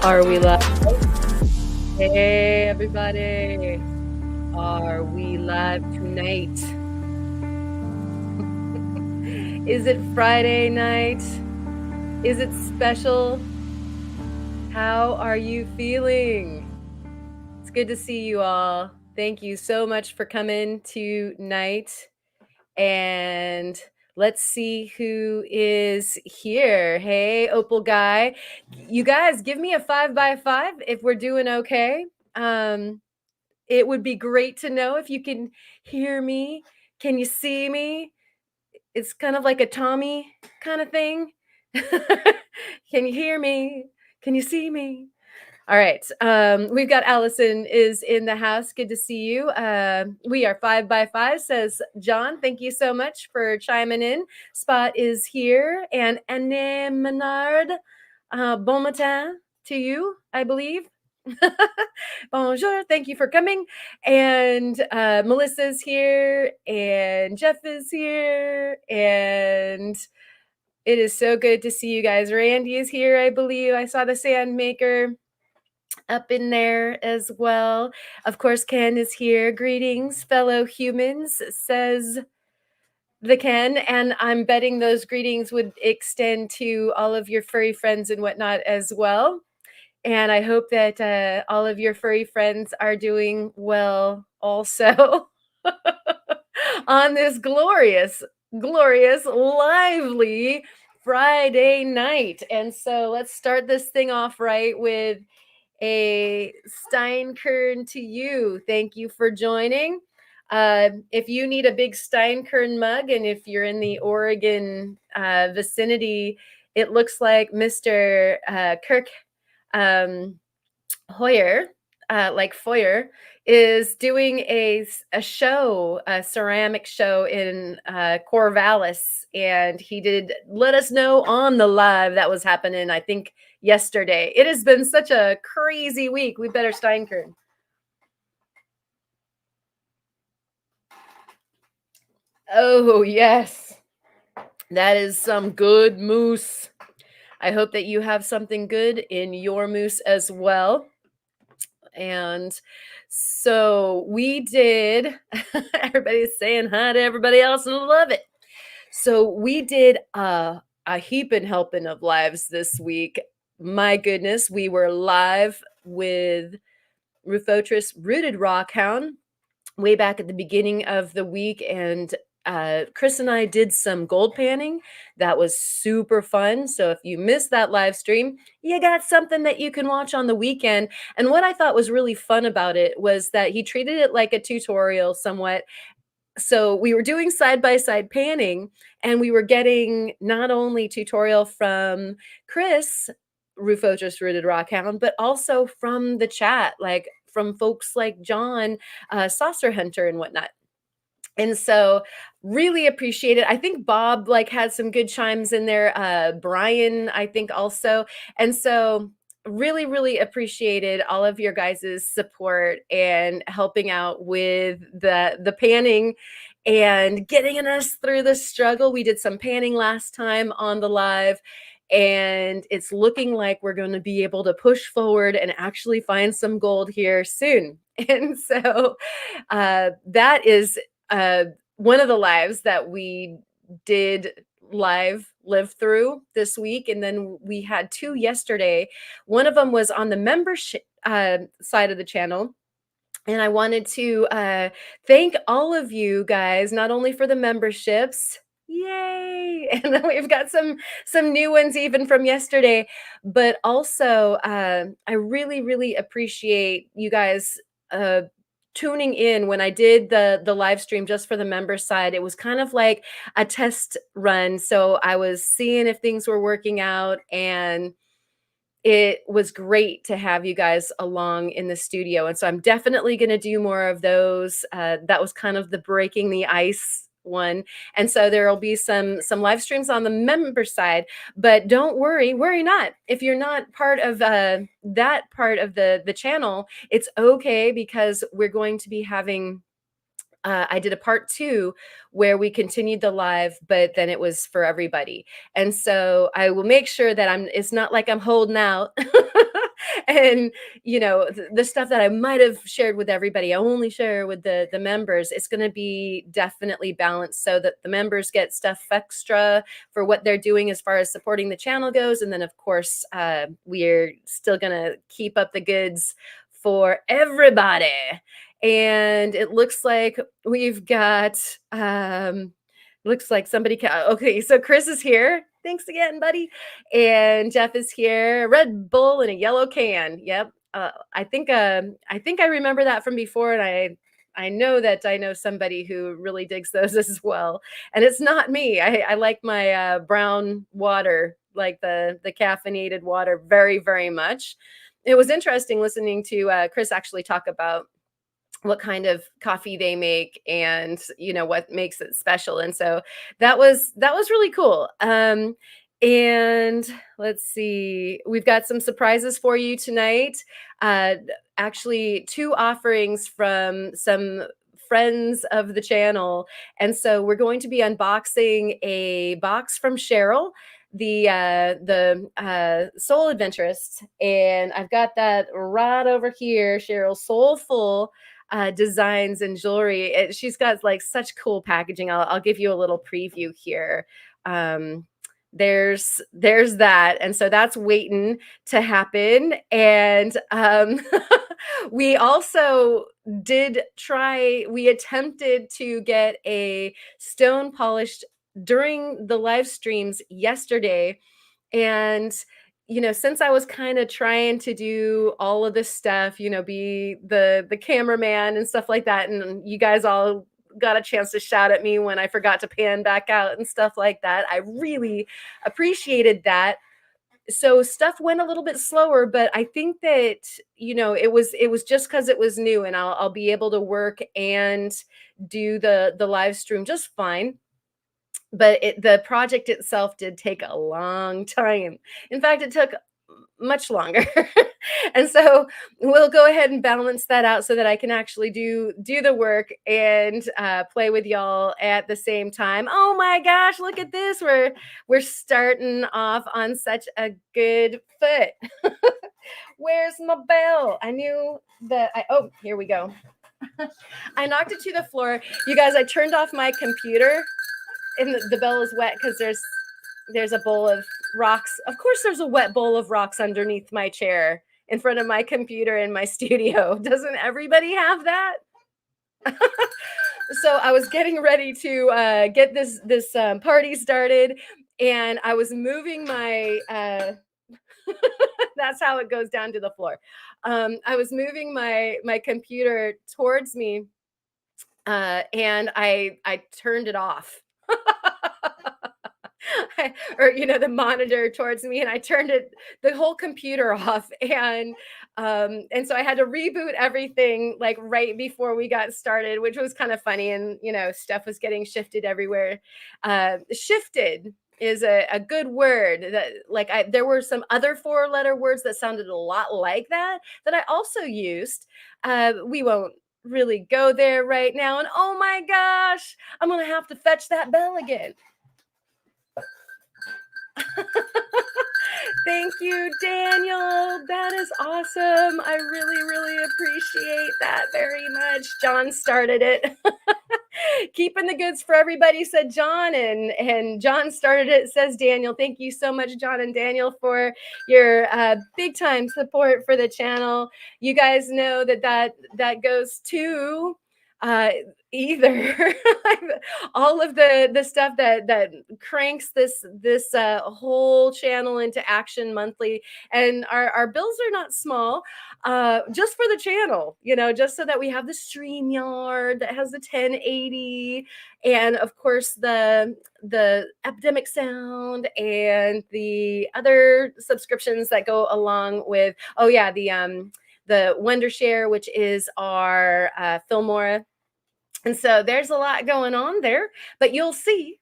Are we live? Hey, everybody. Are we live tonight? Is it Friday night? Is it special? How are you feeling? It's good to see you all. Thank you so much for coming tonight. And let's see who is here. Hey, Opal Guy. You guys, give me a 5x5 if we're doing okay. It would be great to know if you can hear me. Can you see me? It's kind of like a Tommy kind of thing. Can you hear me? Can you see me? All right. We've got Allison is in the house. Good to see you. We are 5x5, says John. Thank you so much for chiming in. Spot is here. And Anne Menard, bon matin to you, I believe. Bonjour, thank you for coming. And Melissa's here, and Jeff is here, and it is so good to see you guys. Randy is here, I believe. I saw the sand maker up in there as well. Of course, Ken is here. Greetings, fellow humans, says the Ken, and I'm betting those greetings would extend to all of your furry friends and whatnot as well. And I hope that all of your furry friends are doing well also on this glorious, glorious, lively Friday night. And so let's start this thing off right with a Steinkern to you. Thank you for joining. If you need a big Steinkern mug, and if you're in the Oregon vicinity, it looks like Mr. Kirk Hoyer, like Foyer, is doing a show, a ceramic show in Corvallis, and he did let us know on the live that was happening, I think, yesterday. It has been such a crazy week. We better Steinkern. Oh, yes. That is some good moose. I hope that you have something good in your moose as well. And so we did, everybody's saying hi to everybody else and love it. So we did a heaping helping of lives this week. My goodness, we were live with Rufotris Rooted Rockhound way back at the beginning of the week, and Chris and I did some gold panning. That was super fun. So if you missed that live stream, you got something that you can watch on the weekend. And what I thought was really fun about it was that he treated it like a tutorial somewhat. So we were doing side-by-side panning, and we were getting not only tutorial from Chris, Rufotris Rooted Rockhound, but also from the chat, like from folks like John, Saucer Hunter and whatnot. And so really appreciate it. I think Bob like had some good chimes in there. Brian, I think also. And so really, really appreciated all of your guys' support and helping out with the panning and getting us through the struggle. We did some panning last time on the live, and it's looking like we're going to be able to push forward and actually find some gold here soon. And so that is one of the lives that we did live through this week, and then we had two yesterday. One of them was on the membership side of the channel, and I wanted to thank all of you guys, not only for the memberships, yay, and then we've got some new ones even from yesterday, but also I really, really appreciate you guys tuning in. When I did the live stream just for the member side, it was kind of like a test run. So I was seeing if things were working out, and it was great to have you guys along in the studio. And so I'm definitely going to do more of those. That was kind of the breaking the ice one. And so there will be some live streams on the member side, but don't worry not. If you're not part of that part of the channel, it's okay, because we're going to be having I did a part 2 where we continued the live, but then it was for everybody. And so I will make sure that it's not like I'm holding out. And the stuff that I might have shared with everybody, I only share with the members. It's going to be definitely balanced so that the members get stuff extra for what they're doing as far as supporting the channel goes, and then of course we're still going to keep up the goods for everybody. And it looks like we've got looks like somebody okay, so Chris is here. Thanks again, buddy. And Jeff is here. Red Bull in a yellow can. Yep. I think I remember that from before, and I know that I know somebody who really digs those as well. And it's not me. I like my brown water, like the caffeinated water, very, very much. It was interesting listening to Chris actually talk about what kind of coffee they make, and what makes it special. And so that was really cool. And let's see, we've got some surprises for you tonight. uh Actually, two offerings from some friends of the channel. And so we're going to be unboxing a box from Cheryl, the Soul Adventurist, and I've got that right over here. Cheryl's Soulful designs and jewelry. She's got like such cool packaging. I'll give you a little preview here. Um, there's that, and so that's waiting to happen. And we also we attempted to get a stone polished during the live streams yesterday. And since I was kind of trying to do all of this stuff, be the cameraman and stuff like that, and you guys all got a chance to shout at me when I forgot to pan back out and stuff like that, I really appreciated that. So stuff went a little bit slower, but I think that it was just because it was new, and I'll be able to work and do the live stream just fine. But the project itself did take a long time. In fact, it took much longer. And so we'll go ahead and balance that out so that I can actually do the work and play with y'all at the same time. Oh my gosh, look at this. We're starting off on such a good foot. Where's my bell? I knew that oh, here we go. I knocked it to the floor. You guys, I turned off my computer, and the bell is wet because there's a bowl of rocks. Of course, there's a wet bowl of rocks underneath my chair in front of my computer in my studio. Doesn't everybody have that? So I was getting ready to get this party started, and I was moving my. That's how it goes down to the floor. I was moving my computer towards me, and I turned it off. Or the monitor towards me, and I turned the whole computer off. And so I had to reboot everything like right before we got started, which was kind of funny. And stuff was getting shifted everywhere. Shifted is a good word. That like there were some other 4-letter words that sounded a lot like that I also used. We won't really go there right now. And oh my gosh, I'm gonna have to fetch that bell again. Thank you, Daniel. That is awesome. I really, really appreciate that very much. John started it. Keeping the goods for everybody, said John, and John started it, says Daniel. Thank you so much, John and Daniel, for your big time support for the channel. You guys know that goes to either all of the stuff that cranks this whole channel into action monthly. And our bills are not small, just for the channel, just so that we have the StreamYard that has the 1080, and of course the epidemic sound and the other subscriptions that go along with, oh yeah, the Wondershare, which is our Filmora. And so there's a lot going on there, but you'll see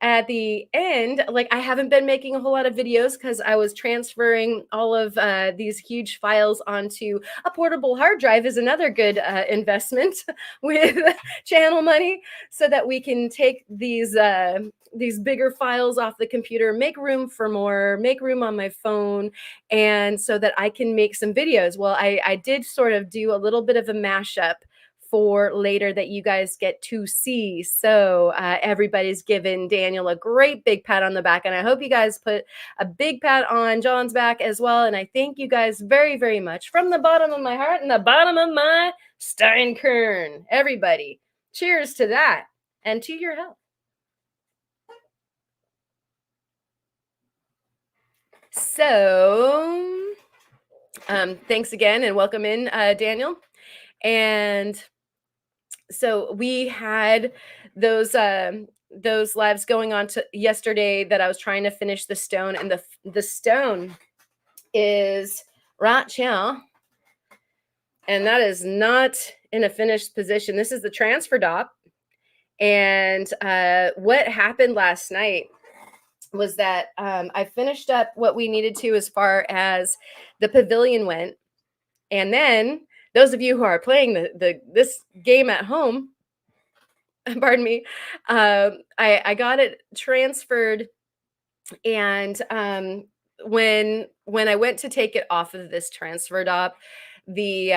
at the end, like I haven't been making a whole lot of videos because I was transferring all of these huge files onto a portable hard drive is another good investment with channel money, so that we can take these bigger files off the computer, make room for more, make room on my phone, and so that I can make some videos. Well, I did sort of do a little bit of a mashup for later that you guys get to see. So everybody's given Daniel a great big pat on the back. And I hope you guys put a big pat on John's back as well. And I thank you guys very, very much from the bottom of my heart and the bottom of my Steinkern. Everybody, cheers to that and to your health. So thanks again and welcome in, Daniel. And so we had those lives going on to yesterday that I was trying to finish the stone, and the stone is right here, and that is not in a finished position. This is the transfer dot. And what happened last night was that I finished up what we needed to as far as the pavilion went. And then those of you who are playing this game at home, pardon me, I got it transferred, and when I went to take it off of this transfer dop, the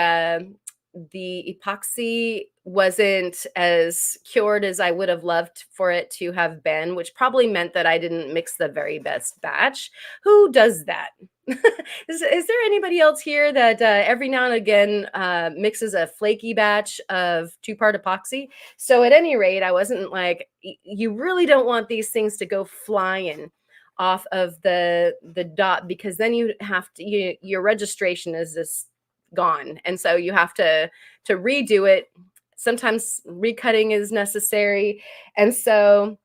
epoxy wasn't as cured as I would have loved for it to have been, which probably meant that I didn't mix the very best batch. Who does that? Is there anybody else here that every now and again mixes a flaky batch of 2-part epoxy? So at any rate, I wasn't like, you really don't want these things to go flying off of the dot, because then you have to, your registration is just gone, and so you have to redo it. Sometimes recutting is necessary, and so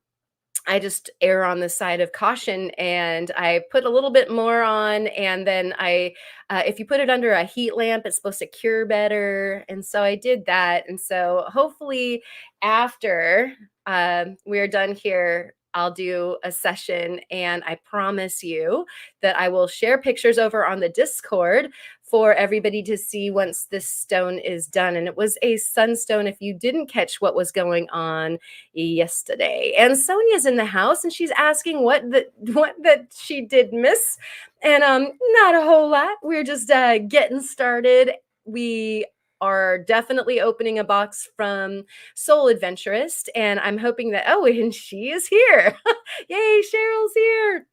I just err on the side of caution, and I put a little bit more on, and then if you put it under a heat lamp, it's supposed to cure better, and so I did that. And so hopefully after we're done here, I'll do a session, and I promise you that I will share pictures over on the Discord for everybody to see once this stone is done. And it was a sunstone, if you didn't catch what was going on yesterday. And Sonia's in the house, and she's asking what that she did miss. And not a whole lot. We're just getting started. We are definitely opening a box from Soul Adventurist, and I'm hoping that, oh, and she is here. Yay, Cheryl's here.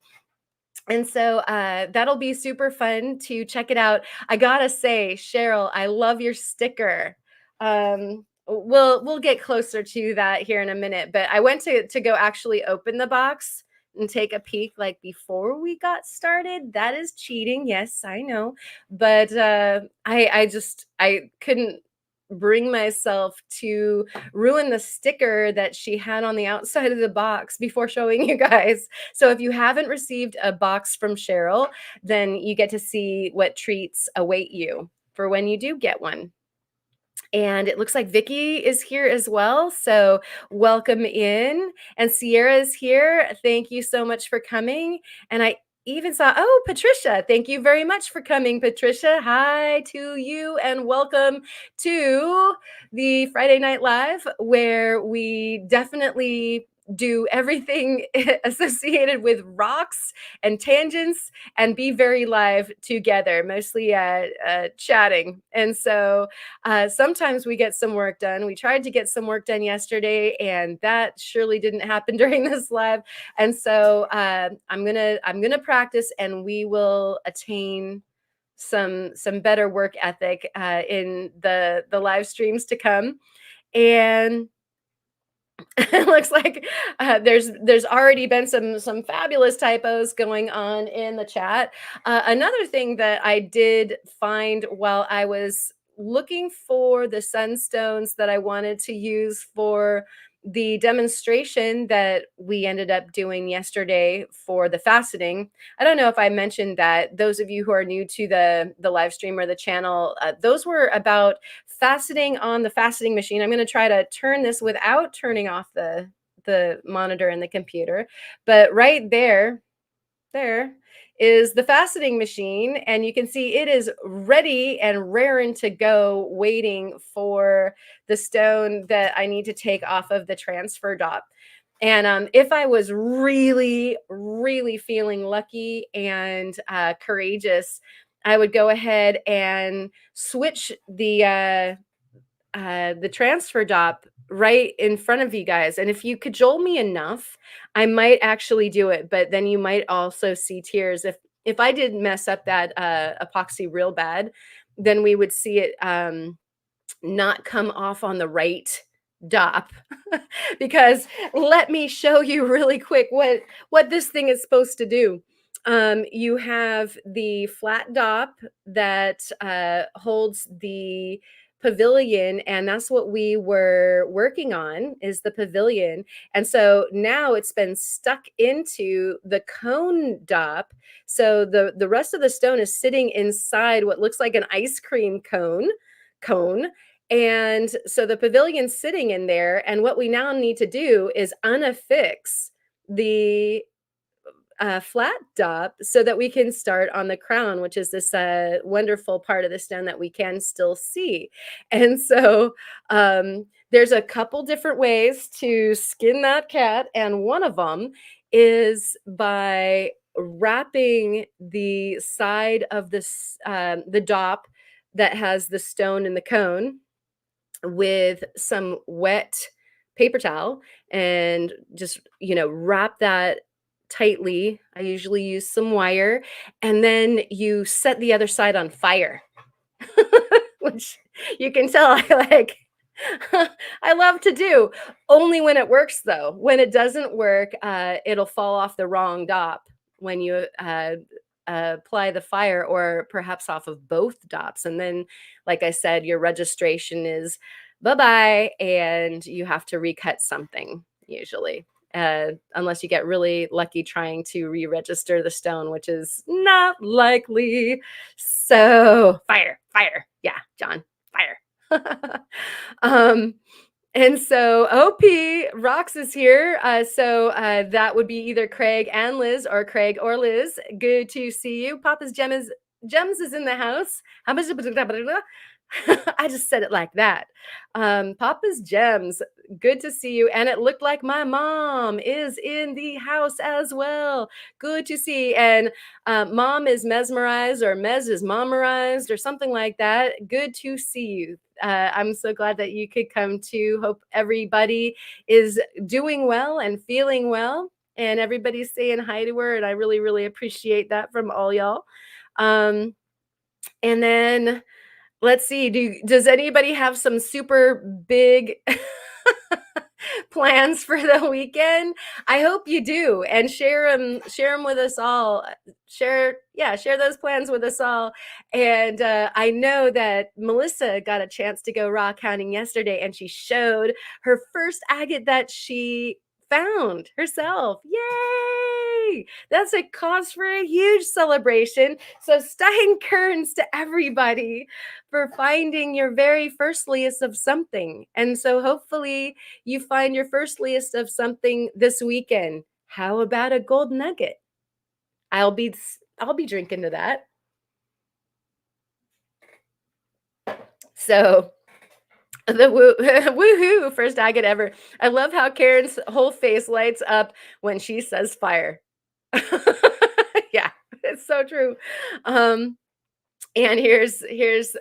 And so that'll be super fun to check it out. I gotta say, Cheryl, I love your sticker. We'll get closer to that here in a minute, but I went to go actually open the box and take a peek like before we got started. That is cheating. Yes, I know. But I couldn't bring myself to ruin the sticker that she had on the outside of the box before showing you guys. So if you haven't received a box from Cheryl, then you get to see what treats await you for when you do get one. And it looks like Vicky is here as well. So welcome in. And Sierra is here. Thank you so much for coming. And I even saw, oh, Patricia, thank you very much for coming, Patricia. Hi to you and welcome to the Friday Night Live, where we definitely do everything associated with rocks and tangents and be very live together, mostly chatting. And so sometimes we get some work done. We tried to get some work done yesterday, and that surely didn't happen during this live. And so I'm gonna practice, and we will attain some better work ethic in the live streams to come. And it looks like there's already been some fabulous typos going on in the chat. Another thing that I did find while I was looking for the sunstones that I wanted to use for the demonstration that we ended up doing yesterday for the faceting. I don't know if I mentioned that. Those of you who are new to the live stream or the channel, those were about faceting on the faceting machine. I'm going to try to turn this without turning off the the monitor and the computer. But right there is the faceting machine, and you can see it is ready and raring to go, waiting for the stone that I need to take off of the transfer dot. And if I was really, really feeling lucky and courageous, I would go ahead and switch the transfer dot right in front of you guys. And if you cajole me enough, I might actually do it. But then you might also see tears. If I did mess up that epoxy real bad, then we would see it not come off on the right dop. Because let me show you really quick what this thing is supposed to do. You have the flat dop that holds the pavilion, and that's what we were working on, is the pavilion. And so now it's been stuck into the cone dop, so the rest of the stone is sitting inside what looks like an ice cream cone. And so the pavilion's sitting in there, and what we now need to do is unaffix the flat dop so that we can start on the crown, which is this wonderful part of the stone that we can still see. And so there's a couple different ways to skin that cat, and one of them is by wrapping the side of this the dop that has the stone and the cone with some wet paper towel, and just, wrap that tightly. I usually use some wire, and then you set the other side on fire, which you can tell I like. I love to do. Only when it works, though. When it doesn't work, it'll fall off the wrong dop when you apply the fire, or perhaps off of both dops. And then, like I said, your registration is bye bye, and you have to recut something usually. Unless you get really lucky trying to re-register the stone, which is not likely. So fire. Yeah, John, fire. um, and so OP Rox is here. So that would be either Craig and Liz, or Craig or Liz. Good to see you. Papa's Gems is in the house. I just said it like that. Papa's Gems, good to see you. And it looked like my mom is in the house as well. Good to see. And mom is mesmerized, or Mez is momerized, or something like that. Good to see you. I'm so glad that you could come too. Hope everybody is doing well and feeling well, and everybody's saying hi to her. And I really, really appreciate that from all y'all. And then let's see. Does anybody have some super big plans for the weekend? I hope you do, and share them with us all. Share those plans with us all. And I know that Melissa got a chance to go rock hounding yesterday, and she showed her first agate that she found herself. Yay! That's a cause for a huge celebration. So Stein Kearns to everybody for finding your very firstliest of something. And so hopefully you find your firstliest of something this weekend. How about a gold nugget? I'll be drinking to that. So the woohoo, first agate ever. I love how Karen's whole face lights up when she says fire. Yeah, it's so true. And here's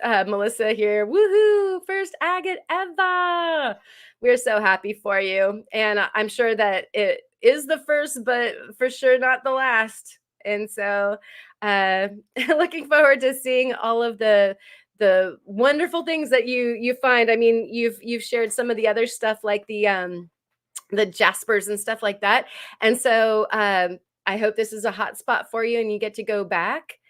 Melissa here. Woohoo! First agate ever. We're so happy for you, and I'm sure that it is the first, but for sure not the last. And so, looking forward to seeing all of the wonderful things that you find. I mean, you've shared some of the other stuff, like the jaspers and stuff like that. And so, I hope this is a hot spot for you, and you get to go back.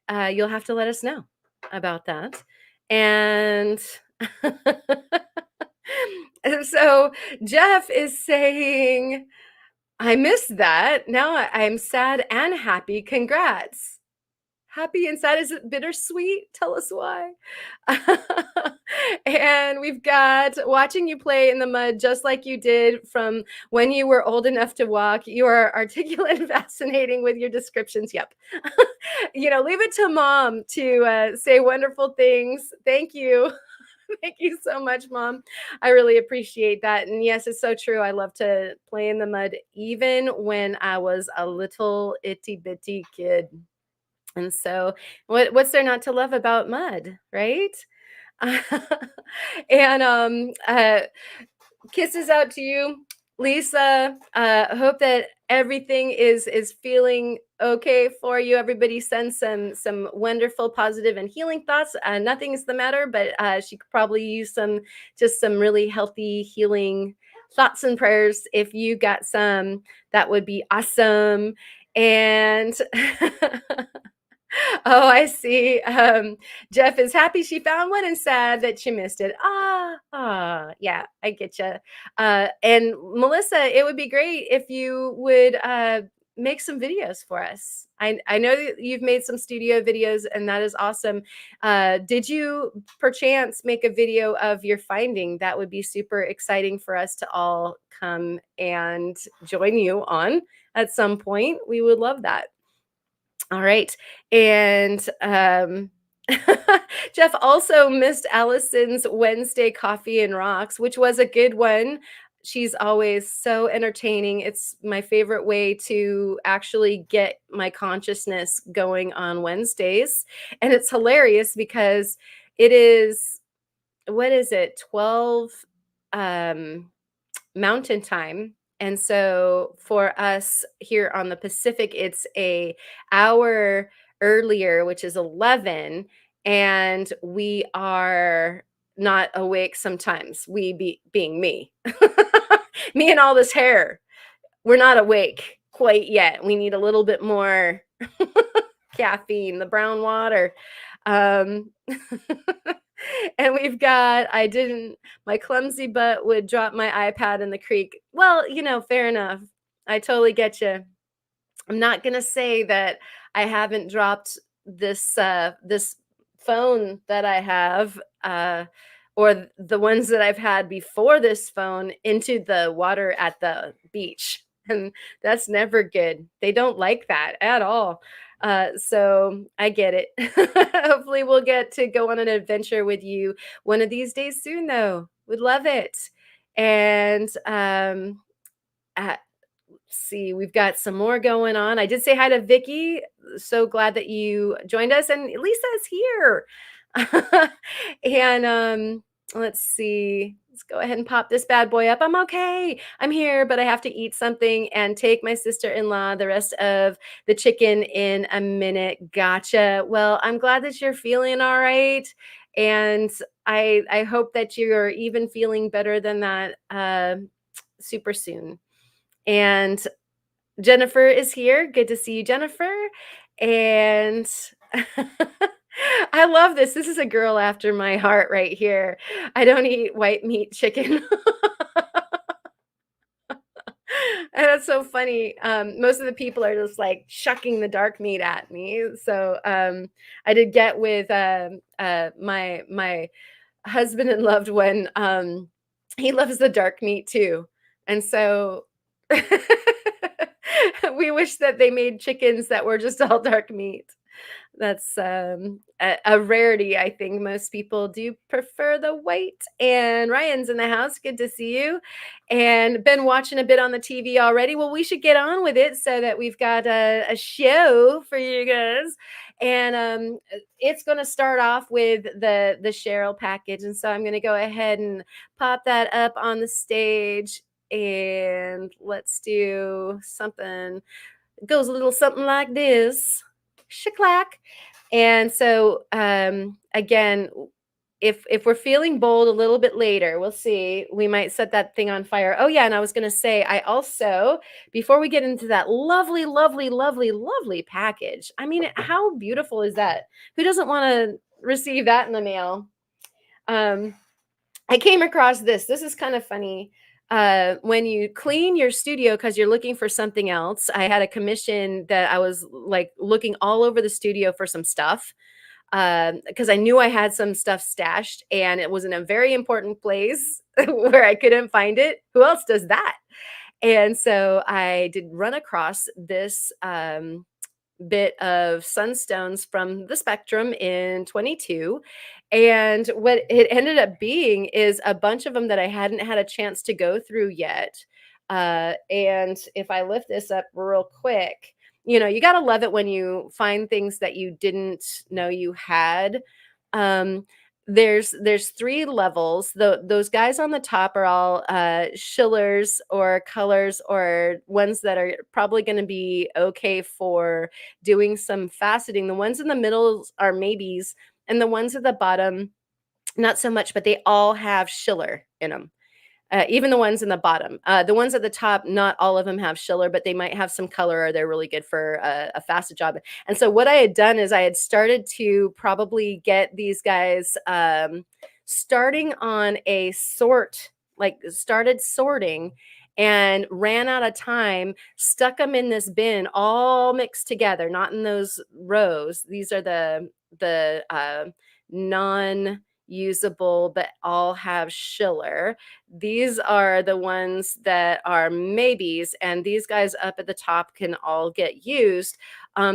You'll have to let us know about that. And so Jeff is saying, I missed that. Now I'm sad and happy. Congrats. Happy and sad. Is it bittersweet? Tell us why. And we've got watching you play in the mud just like you did from when you were old enough to walk. You are articulate and fascinating with your descriptions. Yep. Leave it to mom to say wonderful things. Thank you. Thank you so much, Mom. I really appreciate that. And yes, it's so true. I love to play in the mud even when I was a little itty bitty kid. And so, what's there not to love about mud, right? and Kisses out to you, Lisa. Hope that everything is feeling okay for you. Everybody send some wonderful, positive, and healing thoughts. Nothing's the matter, but she could probably use some really healthy healing thoughts and prayers. If you got some, that would be awesome. And Oh, I see. Jeff is happy she found one and sad that she missed it. Yeah, I get you. And Melissa, it would be great if you would make some videos for us. I know that you've made some studio videos, and that is awesome. Did you perchance make a video of your finding? That would be super exciting for us to all come and join you on at some point. We would love that. All right. And Jeff also missed Allison's Wednesday Coffee and Rocks, which was a good one. She's always so entertaining. It's my favorite way to actually get my consciousness going on Wednesdays. And it's hilarious because it is, what is it, 12 Mountain Time. And so for us here on the Pacific, it's a hour earlier, which is 11, and we are not awake sometimes. Being me. Me and all this hair. We're not awake quite yet. We need a little bit more caffeine, the brown water. Um, and we've got, my clumsy butt would drop my iPad in the creek. Well, fair enough. I totally get you. I'm not going to say that I haven't dropped this phone that I have, or the ones that I've had before this phone into the water at the beach. And that's never good. They don't like that at all. So I get it. Hopefully we'll get to go on an adventure with you one of these days soon, though. Would love it. And see, we've got some more going on. I did say hi to Vicky. So glad that you joined us, and Lisa's here. And let's see. Let's go ahead and pop this bad boy up. I'm okay. I'm here, but I have to eat something and take my sister-in-law the rest of the chicken in a minute. Gotcha. Well, I'm glad that you're feeling all right. And I hope that you're even feeling better than that super soon. And Jennifer is here. Good to see you, Jennifer. And I love this. This is a girl after my heart right here. I don't eat white meat chicken. And that's so funny. Most of the people are just like shucking the dark meat at me. So I did get with my husband and loved one. He loves the dark meat too. And so we wish that they made chickens that were just all dark meat. That's a rarity. I think most people do prefer the white. And Ryan's in the house. Good to see you. And been watching a bit on the TV already. Well, we should get on with it so that we've got a show for you guys. And it's going to start off with the Cheryl package. And so I'm going to go ahead and pop that up on the stage. And let's do something. It goes a little something like this. Shaklack. And so again, if we're feeling bold a little bit later, we'll see, we might set that thing on fire. Oh yeah, and I was going to say, I also, before we get into that lovely, lovely, lovely, lovely package, I mean, how beautiful is that? Who doesn't want to receive that in the mail? I came across this. This is kind of funny. when you clean your studio because you're looking for something else, I had a commission that I was like looking all over the studio for some stuff because I knew I had some stuff stashed and it was in a very important place where I couldn't find it. Who else does that? And so I did run across this bit of Sunstones from the Spectrum in 22. And what it ended up being is a bunch of them that I hadn't had a chance to go through yet. And if I lift this up real quick, you got to love it when you find things that you didn't know you had. Um, there's three levels. Those guys on the top are all shillers or colors or ones that are probably going to be okay for doing some faceting. The ones in the middle are maybes, and the ones at the bottom, not so much, but they all have Schiller in them. Even the ones in the bottom. The ones at the top, not all of them have Schiller, but they might have some color or they're really good for a facet job. And so what I had done is I had started to probably get these guys starting on a sort, like started sorting and ran out of time, stuck them in this bin all mixed together, not in those rows. These are the non usable but all have Schiller. These are the ones that are maybes, and these guys up at the top can all get used.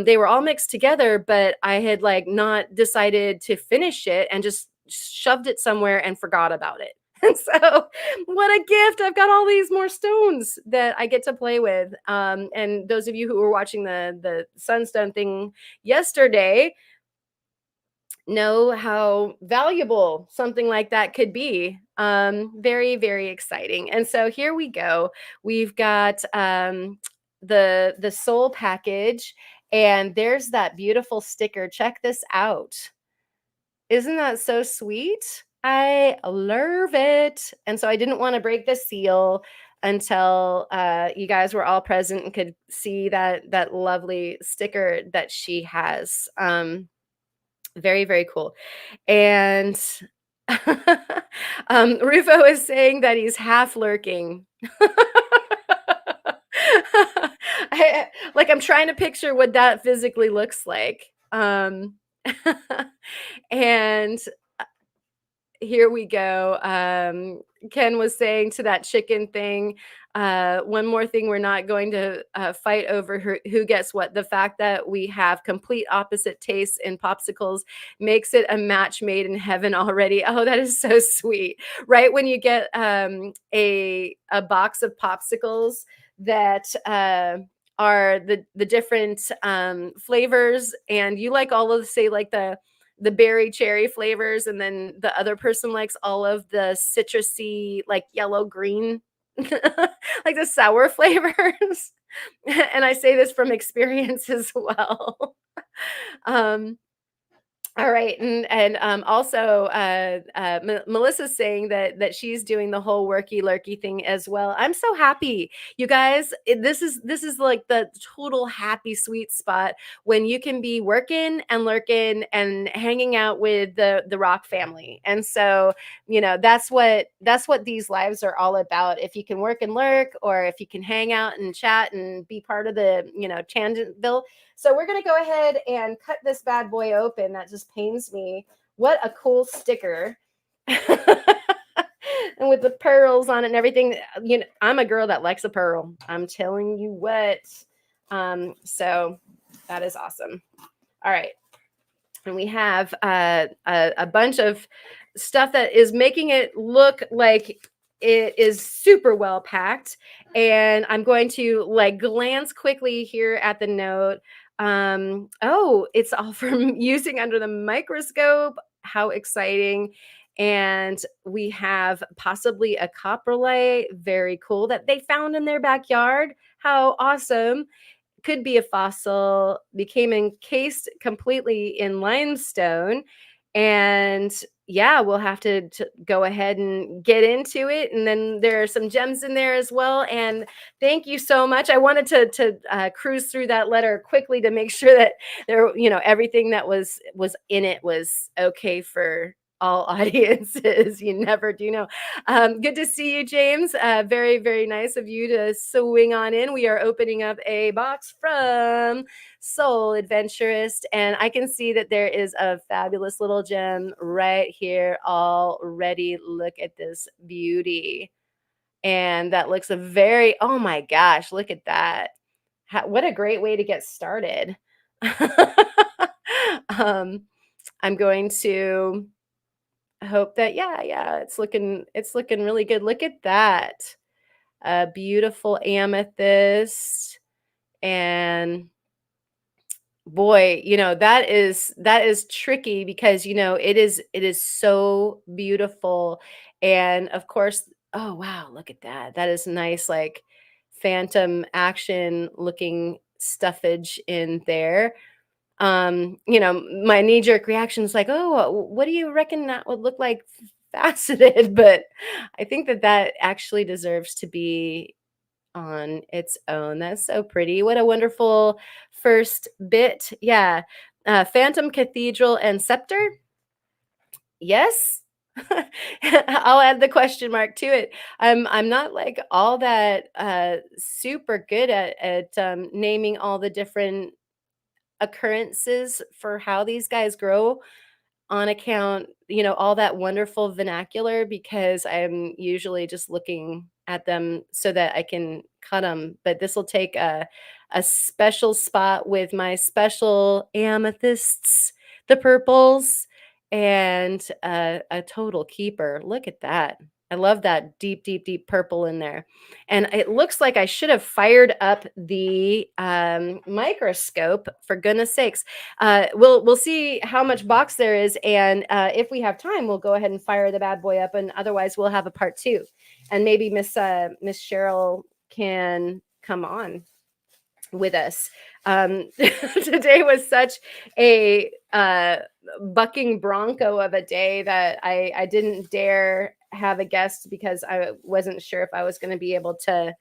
They were all mixed together, but I had like not decided to finish it and just shoved it somewhere and forgot about it. And so, what a gift! I've got all these more stones that I get to play with. And those of you who were watching the sunstone thing yesterday, know how valuable something like that could be. Very, very exciting. And so here we go. We've got the soul package, and there's that beautiful sticker. Check this out. Isn't that so sweet? I love it. And so I didn't want to break the seal until you guys were all present and could see that lovely sticker that she has. Very, very cool. And Rufo is saying that he's half lurking. Like I'm trying to picture what that physically looks like. And here we go. Ken was saying to that chicken thing, one more thing we're not going to fight over who gets what. The fact that we have complete opposite tastes in popsicles makes it a match made in heaven already. Oh, that is so sweet. Right when you get a box of popsicles that are the different flavors, and you like all of the, say, like the berry cherry flavors, and then the other person likes all of the citrusy, like yellow green, like the sour flavors. And I say this from experience as well. um all right, and also Melissa's saying that she's doing the whole worky lurky thing as well. I'm so happy, you guys. This is like the total happy sweet spot when you can be working and lurking and hanging out with the Rock family. And so that's what these lives are all about. If you can work and lurk, or if you can hang out and chat and be part of the Tangentville. So we're going to go ahead and cut this bad boy open. That just pains me. What a cool sticker. And with the pearls on it and everything. I'm a girl that likes a pearl. I'm telling you what. So that is awesome. All right. And we have a bunch of stuff that is making it look like it is super well packed. And I'm going to like glance quickly here at the note. Oh, it's all from using under the microscope. How exciting. And we have possibly a coprolite. Very cool, that they found in their backyard. How awesome. Could be a fossil, became encased completely in limestone. And yeah, we'll have to go ahead and get into it. And then there are some gems in there as well. And thank you so much. I wanted to cruise through that letter quickly to make sure that everything that was in it was okay for all audiences. You never do know. Good to see you, James. Very, very nice of you to swing on in. We are opening up a box from Soul Adventurist, and I can see that there is a fabulous little gem right here already. Look at this beauty. And that looks a very, oh my gosh, look at that. What a great way to get started. um, I'm going to hope that, yeah, it's looking really good. Look at that. A beautiful amethyst. And boy, that is tricky because it is so beautiful. And of course, oh wow, look at that. That is nice, like phantom action looking stuffage in there. My knee-jerk reaction is like, oh, what do you reckon that would look like faceted? But I think that actually deserves to be on its own. That's so pretty. What a wonderful first bit. Yeah. Phantom Cathedral and Scepter. Yes. I'll add the question mark to it. I'm not like all that super good at naming all the different occurrences for how these guys grow on account, all that wonderful vernacular because I'm usually just looking at them so that I can cut them. But this will take a special spot with my special amethysts, the purples, and a total keeper. Look at that. I love that deep, deep, deep purple in there. And it looks like I should have fired up the microscope, for goodness sakes. We'll see how much box there is, and if we have time, we'll go ahead and fire the bad boy up, and otherwise, we'll have a part two, and maybe Miss Cheryl can come on with us. Today was such a bucking bronco of a day that I didn't dare have a guest because I wasn't sure if I was going to be able to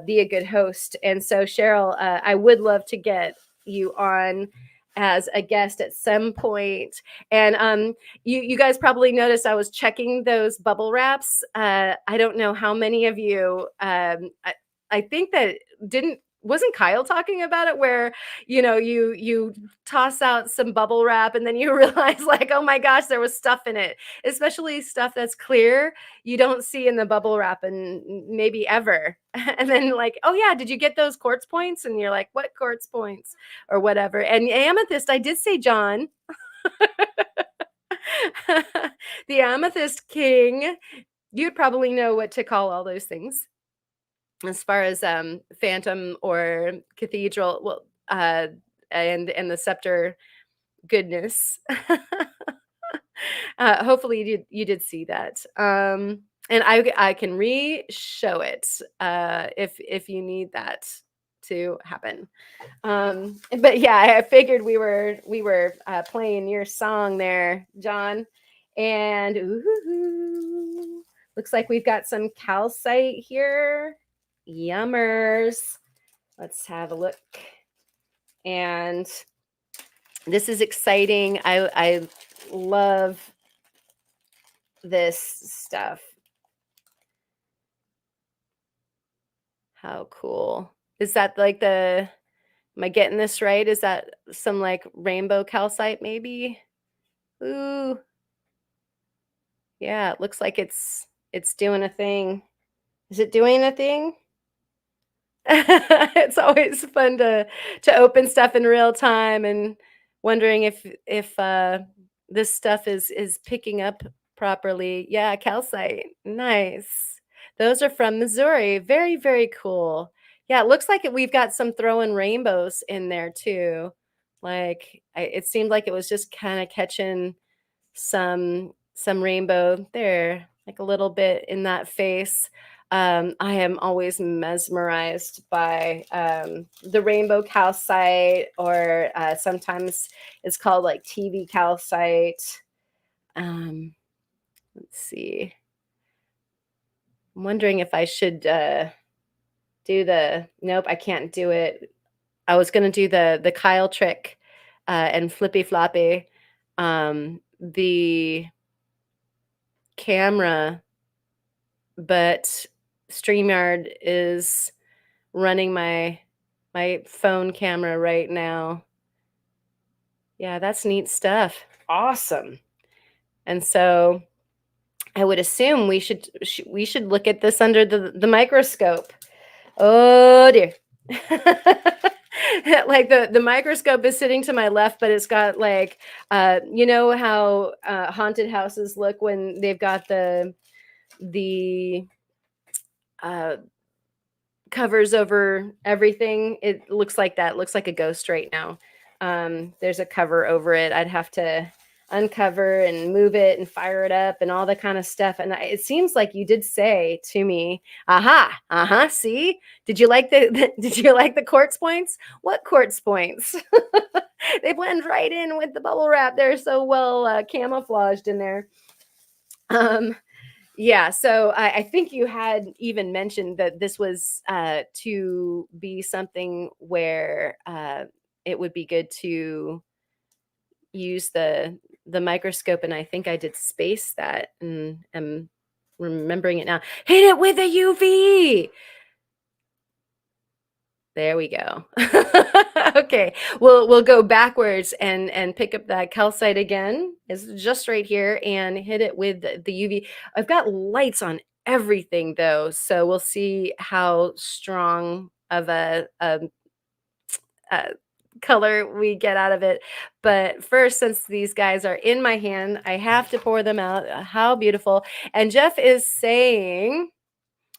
be a good host. And so, Cheryl, I would love to get you on as a guest at some point. And you guys probably noticed I was checking those bubble wraps. I don't know how many of you. I think that didn't wasn't Kyle talking about it where you toss out some bubble wrap and then you realize like, oh my gosh, there was stuff in it, especially stuff that's clear you don't see in the bubble wrap and maybe ever. And then like, oh yeah, did you get those quartz points? And you're like, what quartz points or whatever. And amethyst, I did say John. The amethyst king, you'd probably know what to call all those things as far as phantom or cathedral, well, and the scepter goodness. Hopefully you did see that. And I can re-show it if you need that to happen. But yeah, I figured we were playing your song there, John. And ooh, looks like we've got some calcite here. Yummers. Let's have a look. And this is exciting. I love this stuff. How cool. Is that like am I getting this right? Is that some like rainbow calcite maybe? Ooh. Yeah, it looks like it's doing a thing. Is it doing a thing? It's always fun to open stuff in real time and wondering if this stuff is picking up properly. Yeah, calcite. Nice. Those are from Missouri. Very, very cool. Yeah, it looks like we've got some throwing rainbows in there too. Like it seemed like it was just kind of catching some rainbow there, like a little bit in that face. I am always mesmerized by the rainbow calcite, or sometimes it's called like TV calcite. Let's see. I'm wondering if I should do nope, I can't do it. I was going to do the Kyle trick and flippy floppy. The camera, but StreamYard is running my phone camera right now. Yeah, that's neat stuff. Awesome. And so I would assume we should look at this under the microscope. Oh dear. Like the microscope is sitting to my left, but it's got like you know how haunted houses look when they've got the uh covers over everything. It looks like that. It looks like a ghost right now. There's a cover over it. I'd have to uncover and move it and fire it up and all that kind of stuff. And it seems like you did say to me, "Aha, see? Did you like did you like the quartz points? What quartz points? They blend right in with the bubble wrap. They're so well camouflaged in there." Um, yeah, so I think you had even mentioned that this was to be something where it would be good to use the microscope, and I think I did space that, and am remembering it now. Hit it with a UV. There we go. Okay, we'll go backwards and pick up that calcite again. It's just right here and hit it with the UV. I've got lights on everything though, so we'll see how strong of a color we get out of it. But first, since these guys are in my hand, I have to pour them out. How beautiful. And Jeff is saying,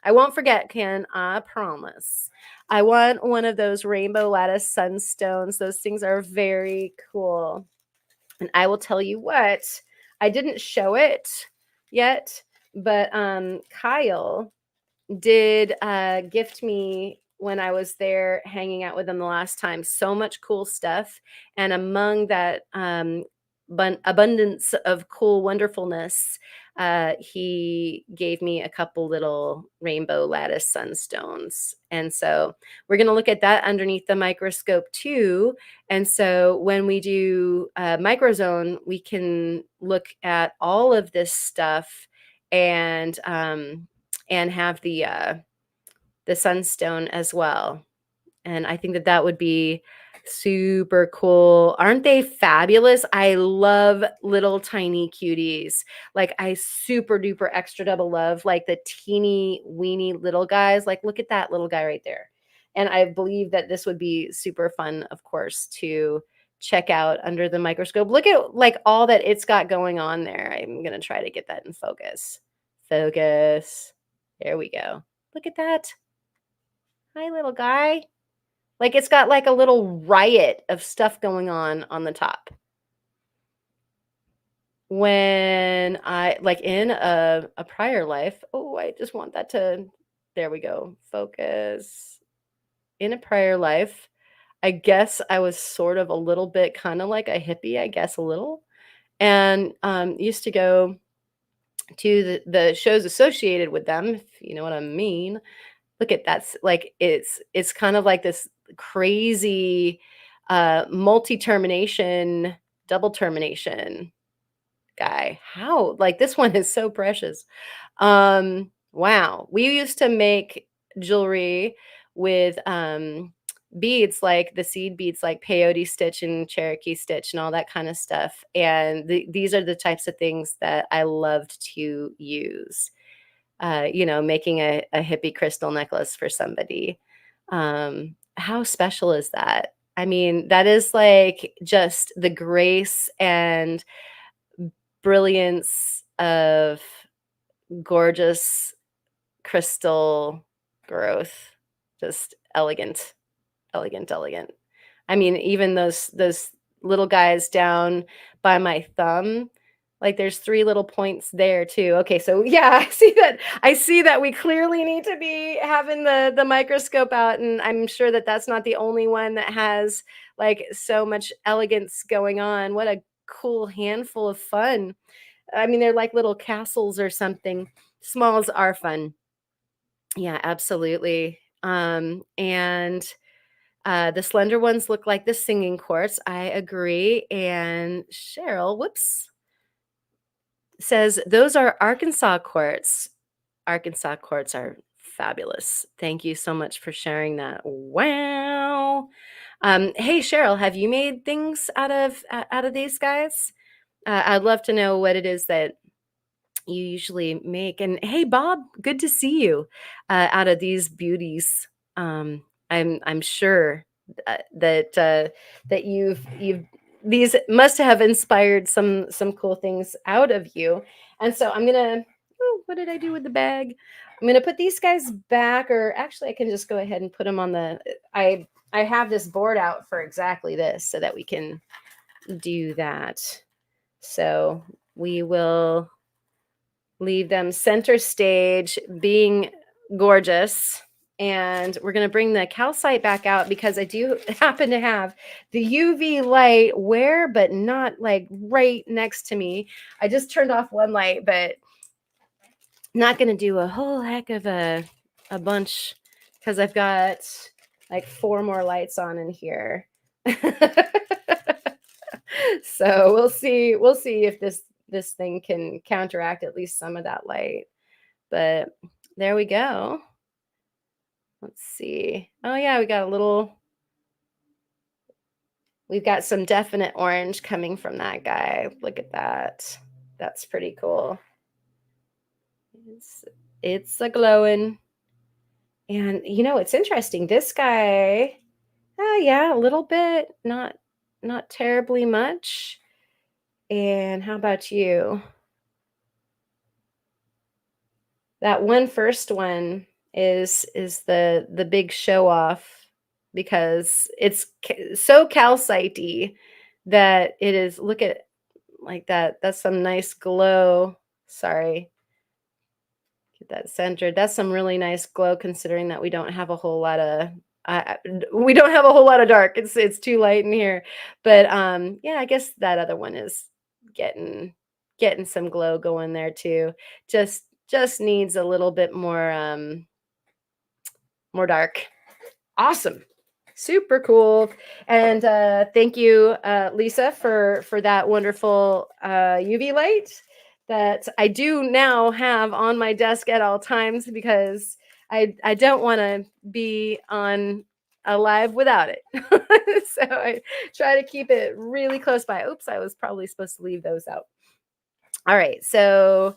I won't forget, Ken, I promise. I want one of those rainbow lattice sunstones. Those things are very cool. And I will tell you what, I didn't show it yet, but Kyle did gift me when I was there hanging out with him the last time. So much cool stuff. And among that abundance of cool wonderfulness, he gave me a couple little rainbow lattice sunstones. And so we're going to look at that underneath the microscope too. And so when we do microzone, we can look at all of this stuff and have the sunstone as well. And I think that that would be super cool. Aren't they fabulous? I love little tiny cuties. Like I super duper extra double love like the teeny weeny little guys. Like look at that little guy right there. And I believe that this would be super fun, of course, to check out under the microscope. Look at like all that it's got going on there. I'm going to try to get that in focus. Focus. There we go. Look at that. Hi, little guy. Like it's got like a little riot of stuff going on the top. When I like in a prior life, oh, I just want that to, there we go. Focus. In a prior life, I guess I was sort of a little bit kind of like a hippie, I guess a little. And used to go to the shows associated with them, if you know what I mean. Look at that's like it's kind of like this crazy multi-termination, double termination guy. How like this one is so precious. Wow. We used to make jewelry with beads like the seed beads like peyote stitch and Cherokee stitch and all that kind of stuff. And these are the types of things that I loved to use. You know, making a hippie crystal necklace for somebody. How special is that? I mean, that is like just the grace and brilliance of gorgeous crystal growth. Just elegant, elegant, elegant. I mean, even those little guys down by my thumb, like there's 3 little points there too. Okay, so yeah, I see that we clearly need to be having the microscope out, and I'm sure that that's not the only one that has like so much elegance going on. What a cool handful of fun. I mean, they're like little castles or something. Smalls are fun. Yeah, absolutely. And the slender ones look like the singing quartz. I agree. And Cheryl, whoops, says, those are Arkansas quartz. Arkansas quartz are fabulous. Thank you so much for sharing that. Wow. Hey Cheryl, have you made things out of these guys? I'd love to know what it is that you usually make. And hey, Bob, good to see you out of these beauties. I'm sure that you've these must have inspired some cool things out of you. And so I'm gonna. Oh, what did I do with the bag? I'm gonna put these guys back, or actually, I can just go ahead and put them on the. I have this board out for exactly this, so that we can do that. So we will leave them center stage, being gorgeous. And we're going to bring the calcite back out because I do happen to have the UV light where, but not like right next to me. I just turned off one light, but not going to do a whole heck of a bunch because I've got like 4 more lights on in here. So we'll see if this thing can counteract at least some of that light. But there we go. Let's see. Oh yeah, we've got some definite orange coming from that guy. Look at that. That's pretty cool. It's a glowing. And you know, it's interesting. This guy, oh yeah, a little bit, not terribly much. And how about you? That first one is the big show off because it's so calcite that it is. Look at like that. That's some nice glow. Sorry, get that centered. That's some really nice glow considering that we don't have a whole lot of we don't have a whole lot of dark. It's too light in here. But yeah, I guess that other one is getting some glow going there too. Just needs a little bit more dark. Awesome. Super cool. And thank you, Lisa, for that wonderful UV light that I do now have on my desk at all times because I don't want to be on a live without it. So I try to keep it really close by. Oops, I was probably supposed to leave those out. All right, so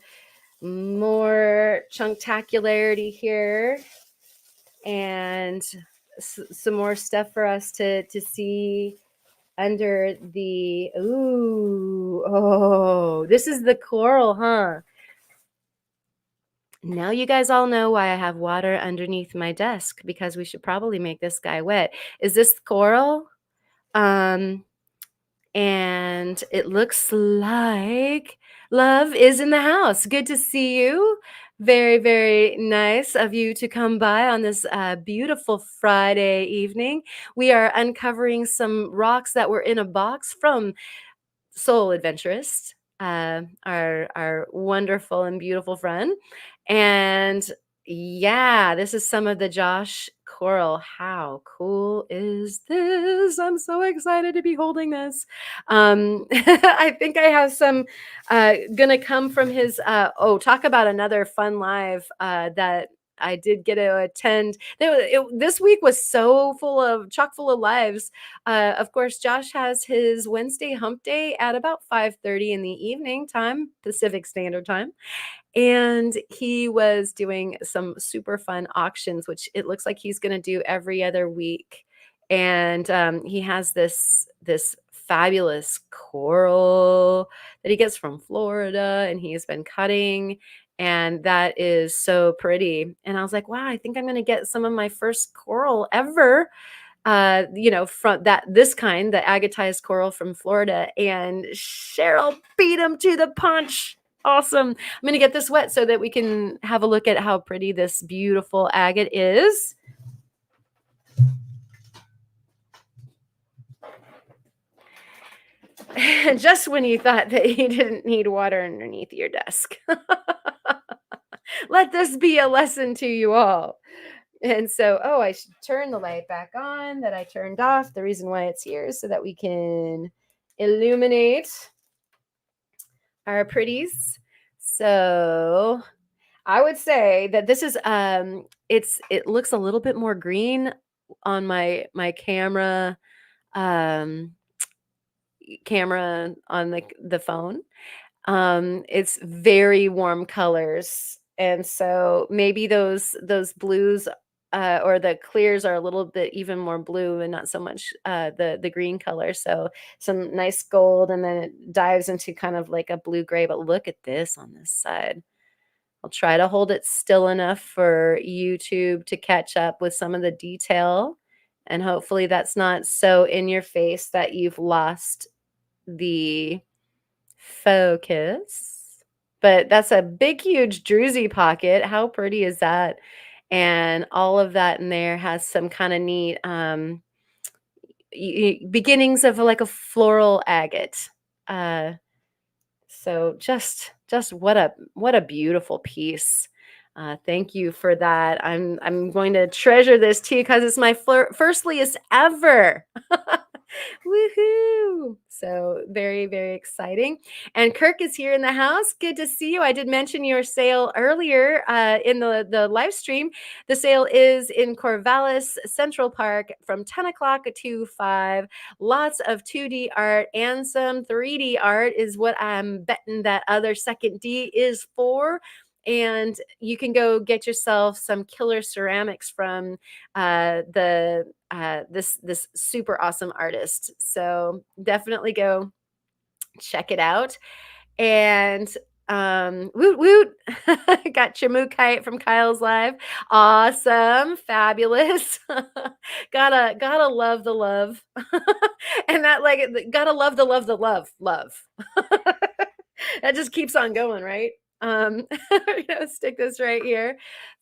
more chunktacularity here and some more stuff for us to see under the this is the coral, huh? Now you guys all know why I have water underneath my desk because we should probably make this guy wet. Is this coral? And it looks like love is in the house. Good to see you. Very, very nice of you to come by on this beautiful Friday evening. We are uncovering some rocks that were in a box from Soul Adventurist, our wonderful and beautiful friend. And yeah, this is some of the Josh coral. How cool is this? I'm so excited to be holding this. I think I have some gonna come from his talk about another fun live that I did get to attend. This week was so chock full of lives. Of course, Josh has his Wednesday hump day at about 5:30 in the evening time, Pacific Standard Time. And he was doing some super fun auctions, which it looks like he's going to do every other week. And he has this fabulous coral that he gets from Florida, and he has been cutting, and that is so pretty. And I was like, wow, I think I'm going to get some of my first coral ever. From this kind, the agatized coral from Florida, and Cheryl beat him to the punch. Awesome. I'm going to get this wet so that we can have a look at how pretty this beautiful agate is. Just when you thought that you didn't need water underneath your desk. Let this be a lesson to you all. And so, I should turn the light back on that I turned off. The reason why it's here is so that we can illuminate our pretties. So I would say that this is it looks a little bit more green on my um camera on the phone. It's very warm colors, and so maybe those blues, or the clears are a little bit even more blue and not so much, the green color, so some nice gold, and then it dives into kind of like a blue-gray, but look at this on this side. I'll try to hold it still enough for YouTube to catch up with some of the detail, and hopefully that's not so in your face that you've lost the focus. But that's a big, huge druzy pocket. How pretty is that? And all of that in there has some kind of neat beginnings of like a floral agate. Uh, so just what a beautiful piece. Thank you for that. I'm going to treasure this too because it's my firstliest ever. Woohoo! So very, very exciting. And Kirk is here in the house. Good to see you. I did mention your sale earlier in the live stream. The sale is in Corvallis Central Park from 10 o'clock to 5. Lots of 2D art and some 3D art is what I'm betting that other second D is for. And you can go get yourself some killer ceramics from this super awesome artist. So definitely go check it out. And woot woot. Got Chamukite from Kyle's Live. Awesome, fabulous. Gotta love the love. And that like gotta love the love the love. That just keeps on going, right? Stick this right here.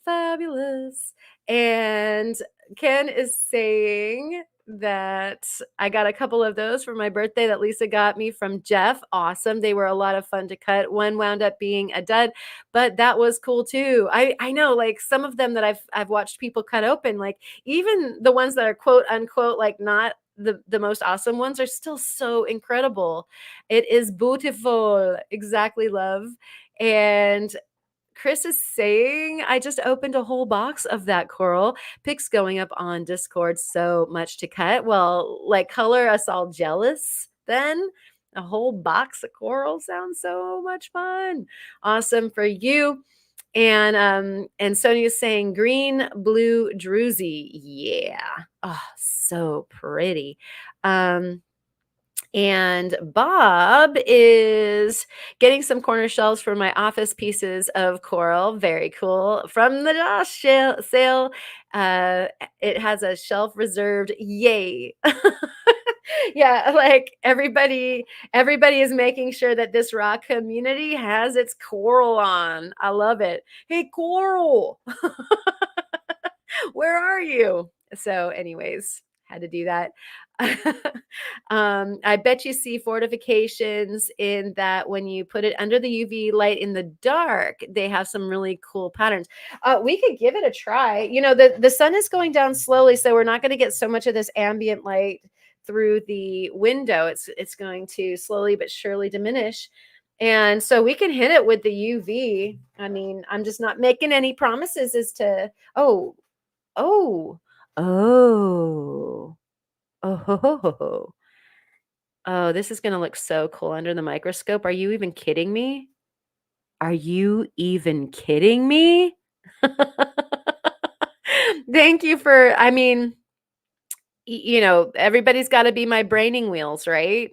Fabulous. And Ken is saying that I got a couple of those for my birthday that Lisa got me from Jeff. Awesome. They were a lot of fun to cut. One wound up being a dud, but that was cool too. I know like some of them that I've watched people cut open, like even the ones that are quote unquote like not the most awesome ones are still so incredible. It is beautiful. Exactly, love. And Chris is saying, I just opened a whole box of that coral. Pics going up on Discord, so much to cut. Well, like color us all jealous then. A whole box of coral sounds so much fun. Awesome for you. And Sonia's saying green, blue, druzy. Yeah. Oh, so pretty. Um, and Bob is getting some corner shelves for my office pieces of coral. Very cool. From the Josh sale. It has a shelf reserved. Yay. Yeah, like everybody is making sure that this rock community has its coral on. I love it. Hey, coral. Where are you? So, anyways, had to do that. I bet you see fortifications in that when you put it under the UV light in the dark, they have some really cool patterns. We could give it a try. The sun is going down slowly, so we're not going to get so much of this ambient light through the window. It's going to slowly but surely diminish. And so we can hit it with the UV. I mean, I'm just not making any promises as to, oh, oh, oh, ho, ho, ho, ho. Oh, this is gonna look so cool under the microscope. Are you even kidding me? Are you even kidding me? Thank you for, I mean, everybody's got to be my braining wheels, right?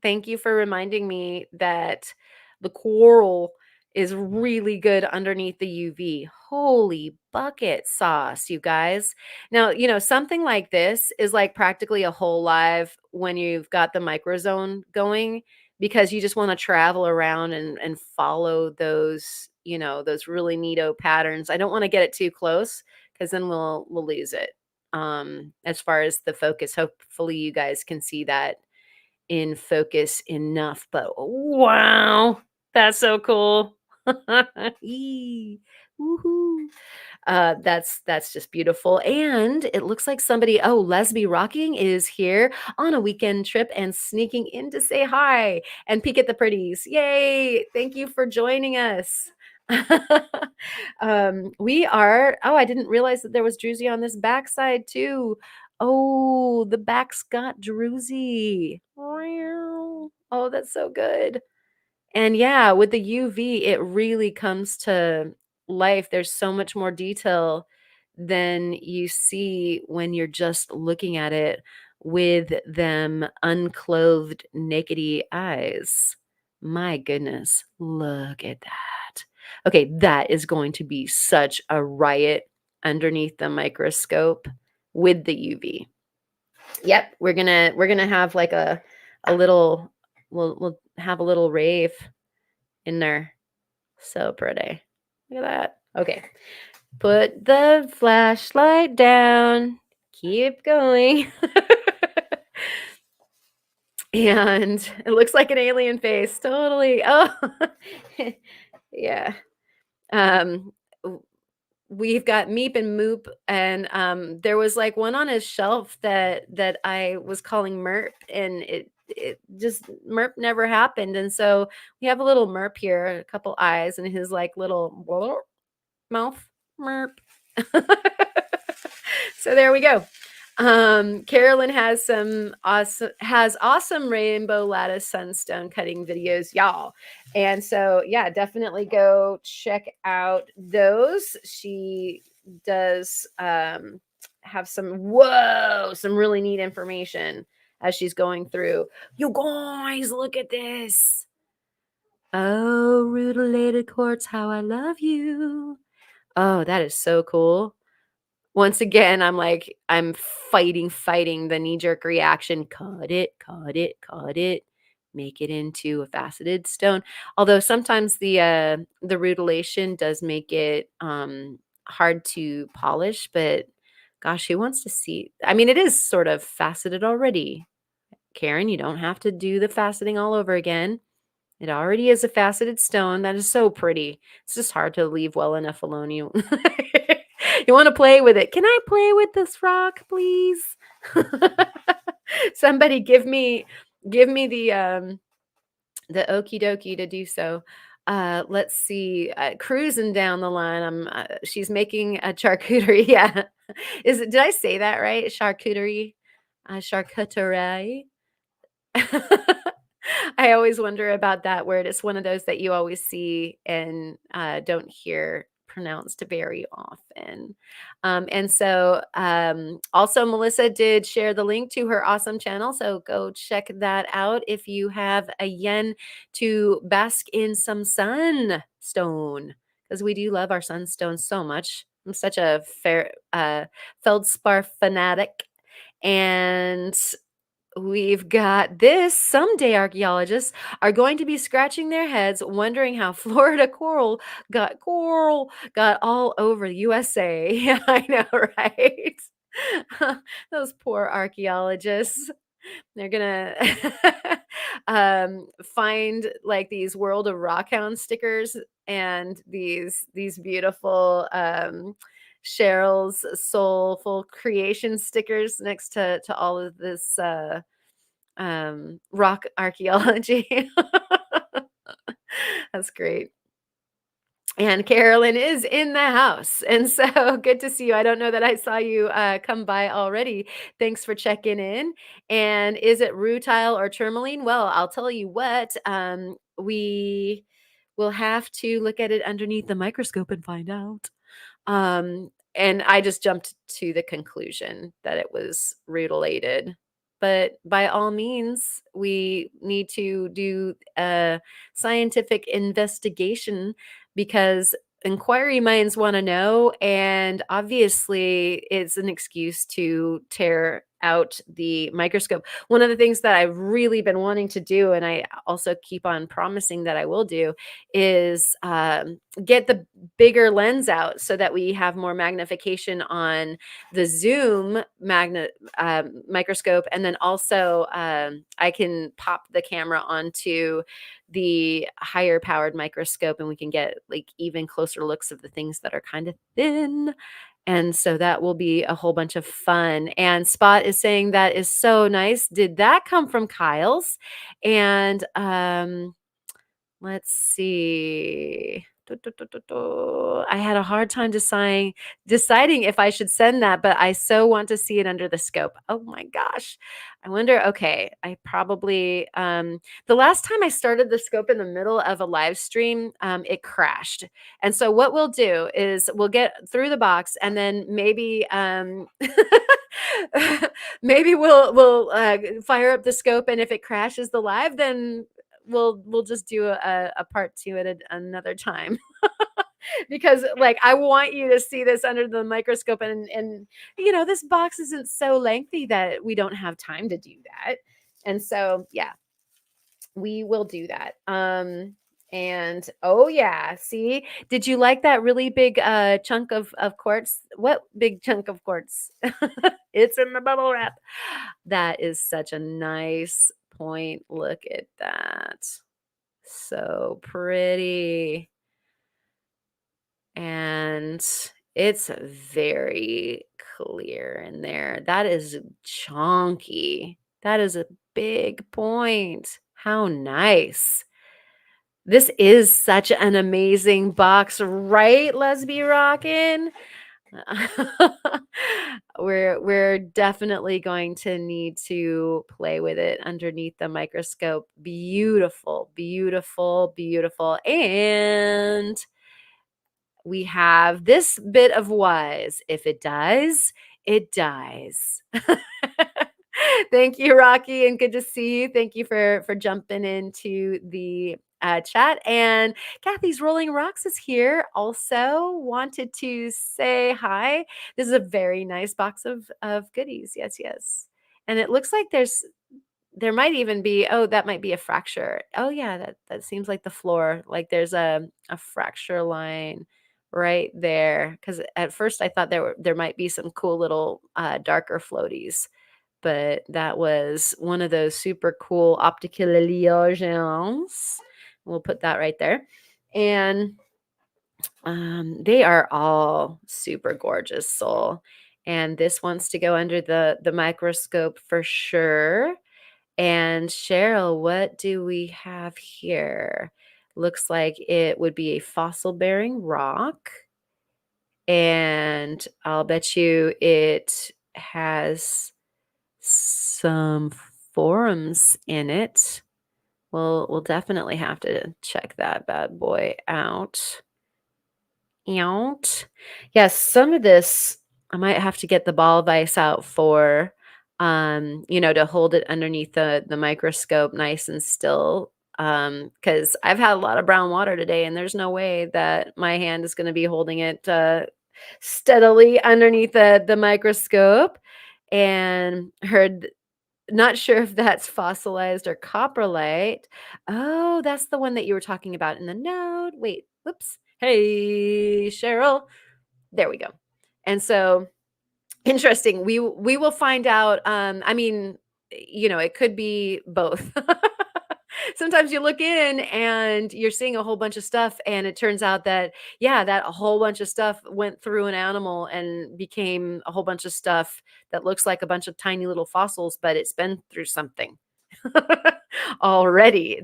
Thank you for reminding me that the coral is really good underneath the UV. Holy bucket sauce, you guys. Now, something like this is like practically a whole live when you've got the microzone going because you just want to travel around and follow those really neato patterns. I don't want to get it too close because then we'll lose it. As far as the focus, hopefully you guys can see that in focus enough, but wow, that's so cool. Woohoo. That's just beautiful. And it looks like somebody, oh, Lesby Rocking is here on a weekend trip and sneaking in to say hi and peek at the pretties. Yay! Thank you for joining us. We are, oh, I didn't realize that there was druzy on this backside too. Oh, the back's got druzy. Oh, that's so good. And yeah, with the UV, it really comes to life. There's so much more detail than you see when you're just looking at it with them unclothed, nakedy eyes. My goodness, look at that. Okay, that is going to be such a riot underneath the microscope with the UV. Yep, we're gonna have like a little we'll have a little rave in there. So pretty. Look at that. Okay. Put the flashlight down. Keep going. And it looks like an alien face. Totally. Oh. Yeah. Um we've got Meep and Moop, and there was like one on his shelf that I was calling Merp, and it just Merp never happened, and so we have a little Merp here, a couple eyes, and his like little mouth Merp. So there we go. Carolyn has awesome rainbow lattice sunstone cutting videos, y'all. And so yeah, definitely go check out those. She does have some really neat information as she's going through. You guys, look at this. Oh, rutilated quartz, how I love you. Oh, that is so cool. Once again, I'm fighting the knee-jerk reaction. Cut it, cut it, cut it. Make it into a faceted stone. Although sometimes the rutilation does make it hard to polish, but gosh, who wants to see? I mean, it is sort of faceted already. Karen, you don't have to do the faceting all over again. It already is a faceted stone. That is so pretty. It's just hard to leave well enough alone. You you want to play with it. Can I play with this rock, please? Somebody give me the okie dokie to do so. Let's see. Cruising down the line. She's making a charcuterie. Yeah. Did I say that right? Charcuterie? Charcuterie? I always wonder about that word. It's one of those that you always see and don't hear pronounced very often. And so, also, Melissa did share the link to her awesome channel. So go check that out if you have a yen to bask in some sunstone, because we do love our sunstone so much. I'm such a feldspar fanatic. And we've got this. Someday archaeologists are going to be scratching their heads wondering how Florida coral got all over the USA. Yeah, I know, right? Those poor archaeologists. They're gonna find like these World of Rockhound stickers and these beautiful Cheryl's Soulful Creation stickers next to all of this rock archaeology. That's great. And Carolyn is in the house. And so good to see you. I don't know that I saw you come by already. Thanks for checking in. And is it rutile or tourmaline? Well, I'll tell you what, we will have to look at it underneath the microscope and find out. And I just jumped to the conclusion that it was rutilated. But by all means, we need to do a scientific investigation because inquiry minds want to know. And obviously, it's an excuse to tear out the microscope. One of the things that I've really been wanting to do, and I also keep on promising that I will do, is get the bigger lens out so that we have more magnification on the zoom microscope, and then also I can pop the camera onto the higher powered microscope and we can get like even closer looks of the things that are kind of thin. And so that will be a whole bunch of fun. And Spot is saying that is so nice. Did that come from Kyle's? And let's see. I had a hard time deciding if I should send that, but I so want to see it under the scope. Oh my gosh. I wonder, okay, I probably the last time I started the scope in the middle of a live stream, it crashed. And so what we'll do is we'll get through the box and then maybe maybe we'll fire up the scope, and if it crashes the live, then we'll just do a part two at another time. Because like I want you to see this under the microscope, and this box isn't so lengthy that we don't have time to do that. And so yeah, we will do that. And oh yeah, see, did you like that really big chunk of quartz? What big chunk of quartz? It's in the bubble wrap. That is such a nice point. Look at that. So pretty. And it's very clear in there. That is chunky. That is a big point. How nice. This is such an amazing box, right, Lesby Rockin'? We're definitely going to need to play with it underneath the microscope. Beautiful, beautiful, beautiful. And we have this bit of wise. If it dies, it dies. Thank you, Rocky, and good to see you. Thank you for jumping into the chat. And Kathy's Rolling Rocks is here. Also wanted to say hi. This is a very nice box of goodies. Yes, yes. And it looks like there might even be, oh, that might be a fracture. Oh yeah, that seems like the floor. Like there's a fracture line right there. Because at first I thought there might be some cool little darker floaties, but that was one of those super cool optical illusions. We'll put that right there. And they are all super gorgeous, Soul. And this wants to go under the microscope for sure. And Cheryl, what do we have here? Looks like it would be a fossil bearing rock. And I'll bet you it has some forums in it. We'll definitely have to check that bad boy out. Yes, some of this I might have to get the ball vise out for to hold it underneath the microscope nice and still. Because I've had a lot of brown water today, and there's no way that my hand is going to be holding it steadily underneath the microscope. And heard not sure if that's fossilized or coprolite. Oh, that's the one that you were talking about in the note. Wait, whoops. Hey, Cheryl. There we go. And so interesting. We will find out. I mean, it could be both. Sometimes you look in and you're seeing a whole bunch of stuff, and it turns out that that a whole bunch of stuff went through an animal and became a whole bunch of stuff that looks like a bunch of tiny little fossils, but it's been through something already.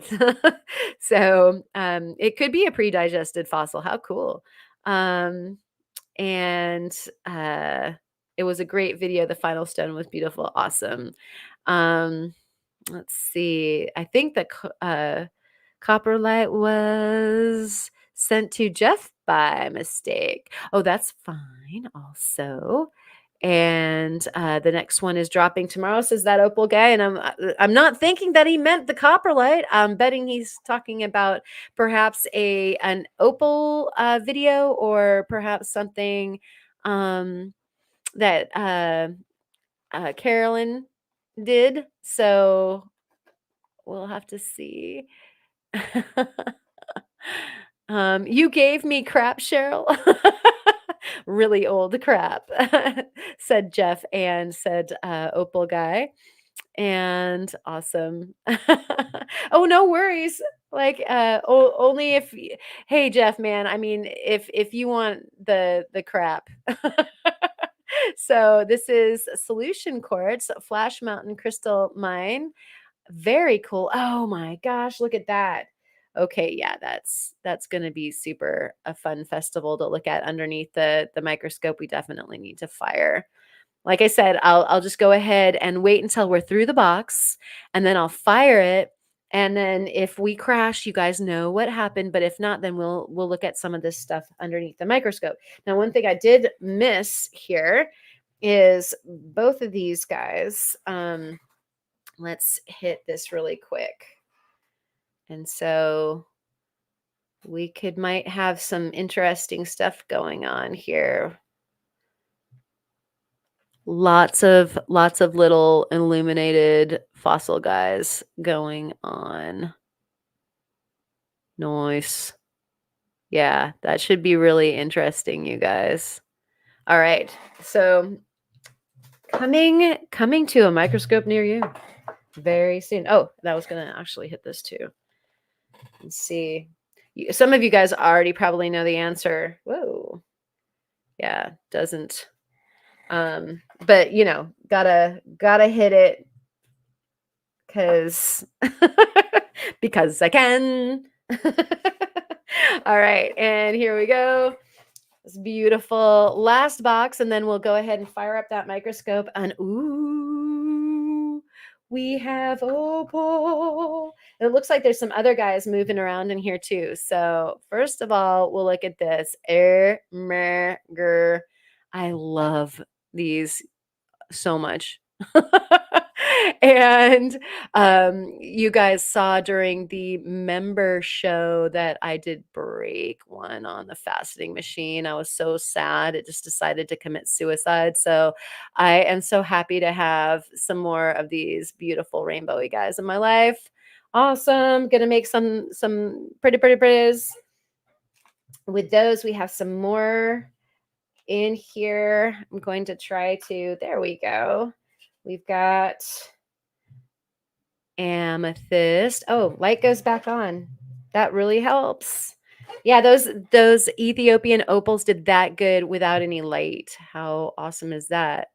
So it could be a pre-digested fossil. How cool. And it was a great video. The final stone was beautiful. Awesome. Let's see. I think the copper light was sent to Jeff by mistake. Oh, that's fine also. And the next one is dropping tomorrow, says that opal guy. And I'm not thinking that he meant the copper light. I'm betting he's talking about perhaps an opal video, or perhaps something that Carolyn did. So we'll have to see. You gave me crap, Cheryl. Really old crap, said Jeff and said Opal guy. And awesome. Oh, no worries. Like only if hey Jeff, man, I mean if you want the crap. So this is Solution Quartz, Flash Mountain Crystal Mine. Very cool. Oh my gosh, look at that. Okay, yeah, that's going to be super a fun festival to look at underneath the microscope. We definitely need to fire. Like I said, I'll just go ahead and wait until we're through the box, and then I'll fire it. And then if we crash, you guys know what happened. But if not, then we'll look at some of this stuff underneath the microscope. Now, one thing I did miss here is both of these guys. Let's hit this really quick. And so we might have some interesting stuff going on here. Lots of little illuminated fossil guys going on. Nice. Yeah, that should be really interesting, you guys. All right. So coming to a microscope near you very soon. Oh, that was going to actually hit this too. Let's see. Some of you guys already probably know the answer. Whoa. Yeah, doesn't. But you know, gotta hit it because because I can. All right, and here we go. This beautiful last box, and then we'll go ahead and fire up that microscope. And ooh, we have opal. And it looks like there's some other guys moving around in here too. So first of all, we'll look at this. I love these so much. And you guys saw during the member show that I did break one on the faceting machine. I was so sad. It just decided to commit suicide. So I am so happy to have some more of these beautiful rainbowy guys in my life. Awesome. Gonna make some pretties. With those, we have some more in here. I'm going to try to, there we go. We've got amethyst. Oh, light goes back on. That really helps. Yeah, those Ethiopian opals did that good without any light. How awesome is that?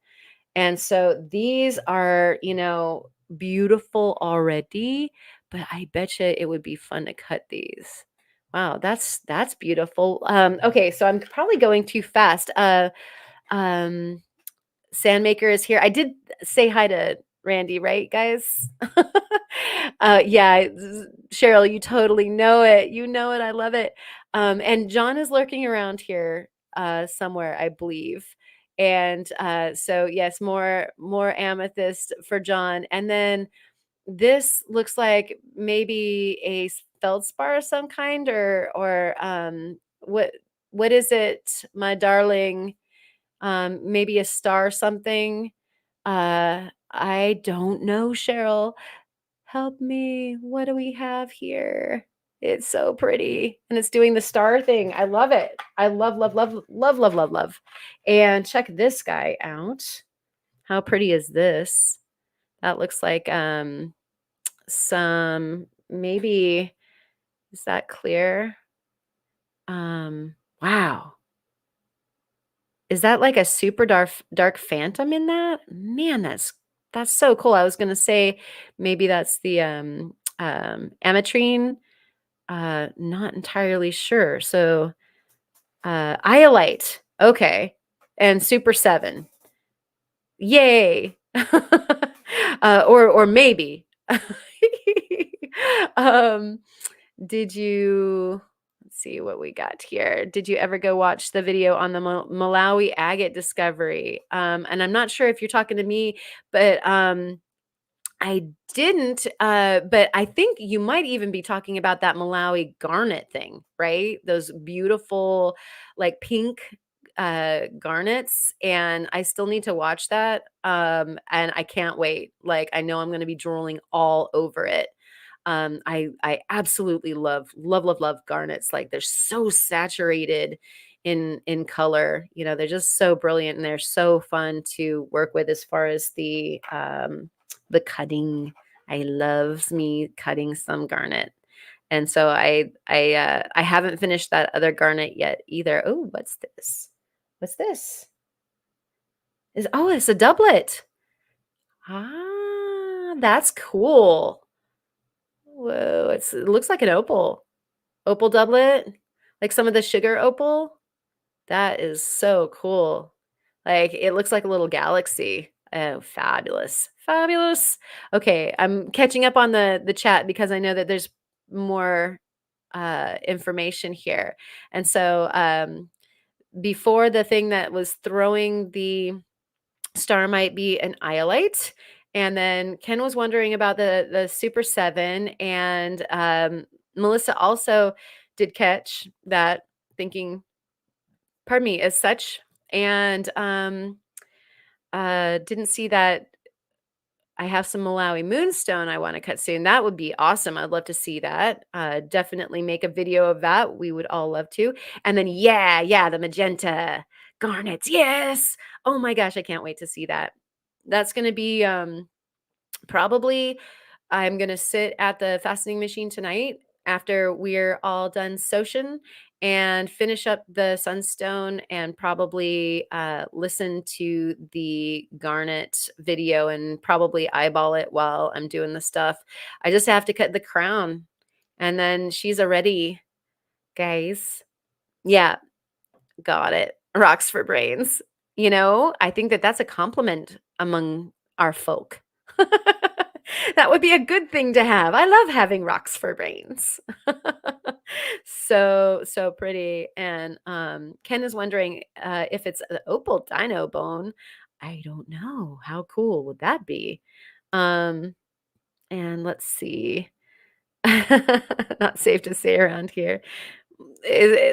And so these are, you know, beautiful already, but I bet you it would be fun to cut these. Wow, that's beautiful. Okay, so I'm probably going too fast. Um Sandmaker is here. I did say hi to Randy, right, guys? Yeah, Cheryl, you totally know it. You know it. I love it. And John is lurking around here somewhere, I believe. And so yes, more amethyst for John. And then this looks like maybe a feldspar of some kind, or what is it, my darling? Maybe a star something. I don't know, Cheryl. Help me. What do we have here? It's so pretty. And it's doing the star thing. I love it. I love, love, love, love, love, love, love. And check this guy out. How pretty is this? That looks like some, maybe, is that clear? Wow. Is that like a super dark phantom in that? Man, that's so cool. I was gonna say maybe that's the ametrine. Not entirely sure. So iolite. Okay. And super 7. Yay. Or maybe. um did you, let's see what we got here. Did you ever go watch the video on the Malawi agate discovery? And I'm not sure if you're talking to me, but I didn't. But I think you might even be talking about that Malawi garnet thing, right? Those beautiful, like pink garnets, and I still need to watch that. And I can't wait. Like, I know I'm going to be drooling all over it. I absolutely love garnets. Like, they're so saturated in color. You know, they're just so brilliant, and they're so fun to work with as far as the cutting. I loves me cutting some garnet. And so I haven't finished that other garnet yet either. Oh, what's this? What's this? It's a doublet. Ah, that's cool. Whoa, it looks like an opal. Opal doublet, like some of the sugar opal. That is so cool. Like, it looks like a little galaxy. Oh, fabulous. Fabulous. Okay, I'm catching up on the chat because I know that there's more information here. And so before, the thing that was throwing the star might be an iolite. And then Ken was wondering about the Super 7. And Melissa also did catch that, thinking, pardon me, as such. And didn't see that I have some Malawi moonstone I want to cut soon. That would be awesome. I'd love to see that. Definitely make a video of that. We would all love to. And then, yeah, the magenta garnets. Yes. Oh my gosh, I can't wait to see that. That's going to be probably, I'm going to sit at the fastening machine tonight after we're all done sewing and finish up the sunstone, and probably listen to the garnet video and probably eyeball it while I'm doing the stuff. I just have to cut the crown, and then she's already, guys. Yeah, got it. Rocks for brains. You know, I think that that's a compliment among our folk. That would be a good thing to have. I love having rocks for brains. So pretty. And Ken is wondering if it's an opal dino bone. I don't know. How cool would that be? And let's see. Not safe to say around here.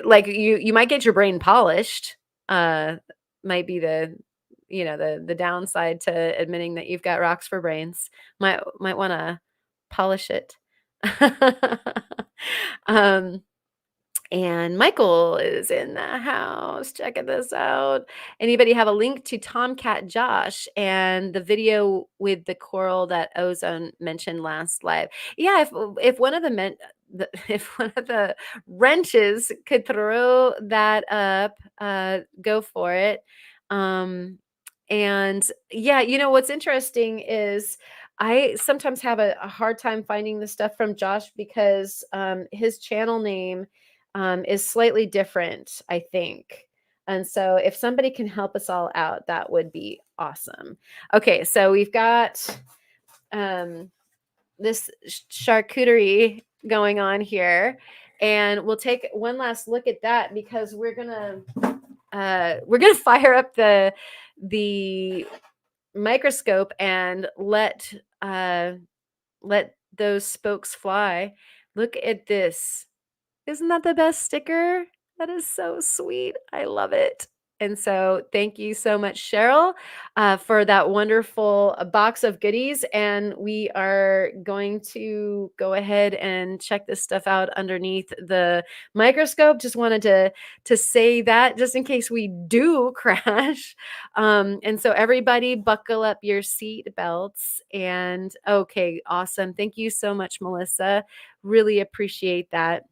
Like, you might get your brain polished. Might be the downside to admitting that you've got rocks for brains. Might want to polish it. um and Michael is in the house checking this out. Anybody have a link to Tomcat Josh and the video with the coral that Ozone mentioned last live? Yeah, if one of the men, if one of the wrenches could throw that up, go for it. And yeah, what's interesting is I sometimes have a hard time finding the stuff from Josh because his channel name is slightly different, I think. And so if somebody can help us all out, that would be awesome. Okay, so we've got this charcuterie going on here, and we'll take one last look at that because we're gonna fire up the microscope and let those spokes fly. Look at this. Isn't that the best sticker? That is so sweet. I love it. And so thank you so much, Cheryl, for that wonderful box of goodies. And we are going to go ahead and check this stuff out underneath the microscope. Just wanted to say that just in case we do crash. And so everybody buckle up your seat belts. And okay, awesome. Thank you so much, Melissa. Really appreciate that.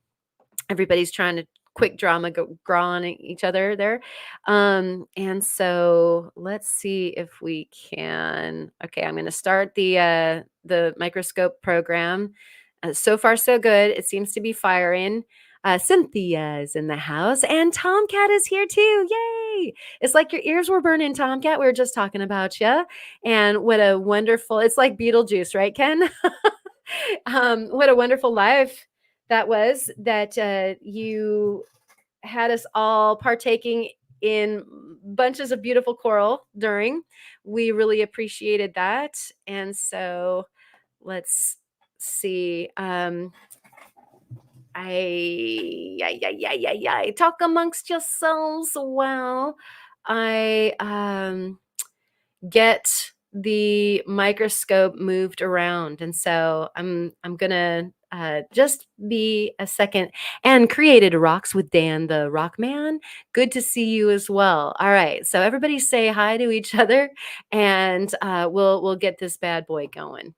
Everybody's trying to quick drama draw on each other there. And so let's see if we can. Okay, I'm going to start the microscope program. So far, so good. It seems to be firing. Cynthia is in the house, and Tomcat is here too. Yay! It's like your ears were burning, Tomcat. We were just talking about you. And what a wonderful, it's like Beetlejuice, right, Ken? What a wonderful life that was, that you had us all partaking in bunches of beautiful coral during. We really appreciated that. And so let's see. I talk amongst yourselves while I get the microscope moved around. And so I'm gonna just be a second. And created rocks with Dan the Rock Man. Good to see you as well. All right, so everybody say hi to each other, and we'll get this bad boy going.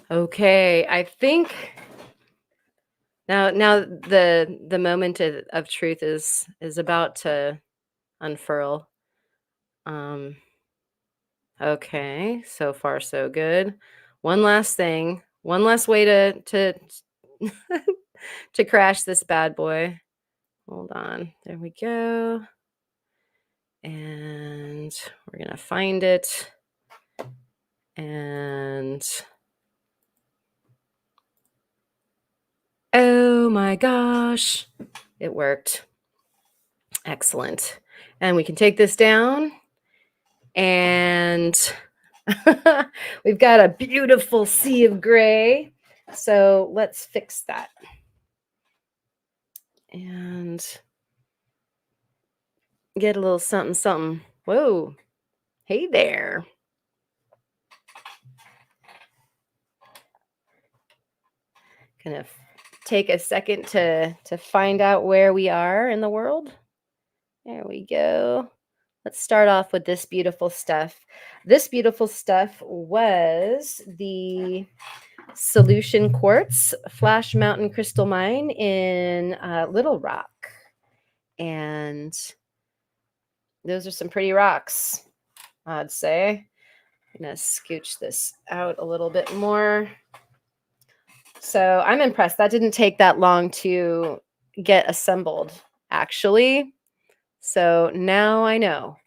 Okay, I think now the moment of truth is about to unfurl. Um, okay, so far so good. One last thing, one last way to to crash this bad boy. Hold on, there we go, and we're gonna find it, and oh my gosh, it worked. Excellent, and we can take this down. And we've got a beautiful sea of gray. So let's fix that. And get a little something, something. Whoa. Hey there. Gonna take a second to find out where we are in the world. There we go. Let's start off with this beautiful stuff. This beautiful stuff was the Solution Quartz Flash Mountain Crystal Mine in Little Rock. And those are some pretty rocks, I'd say. I'm going to scooch this out a little bit more. So I'm impressed. That didn't take that long to get assembled, actually. So now I know.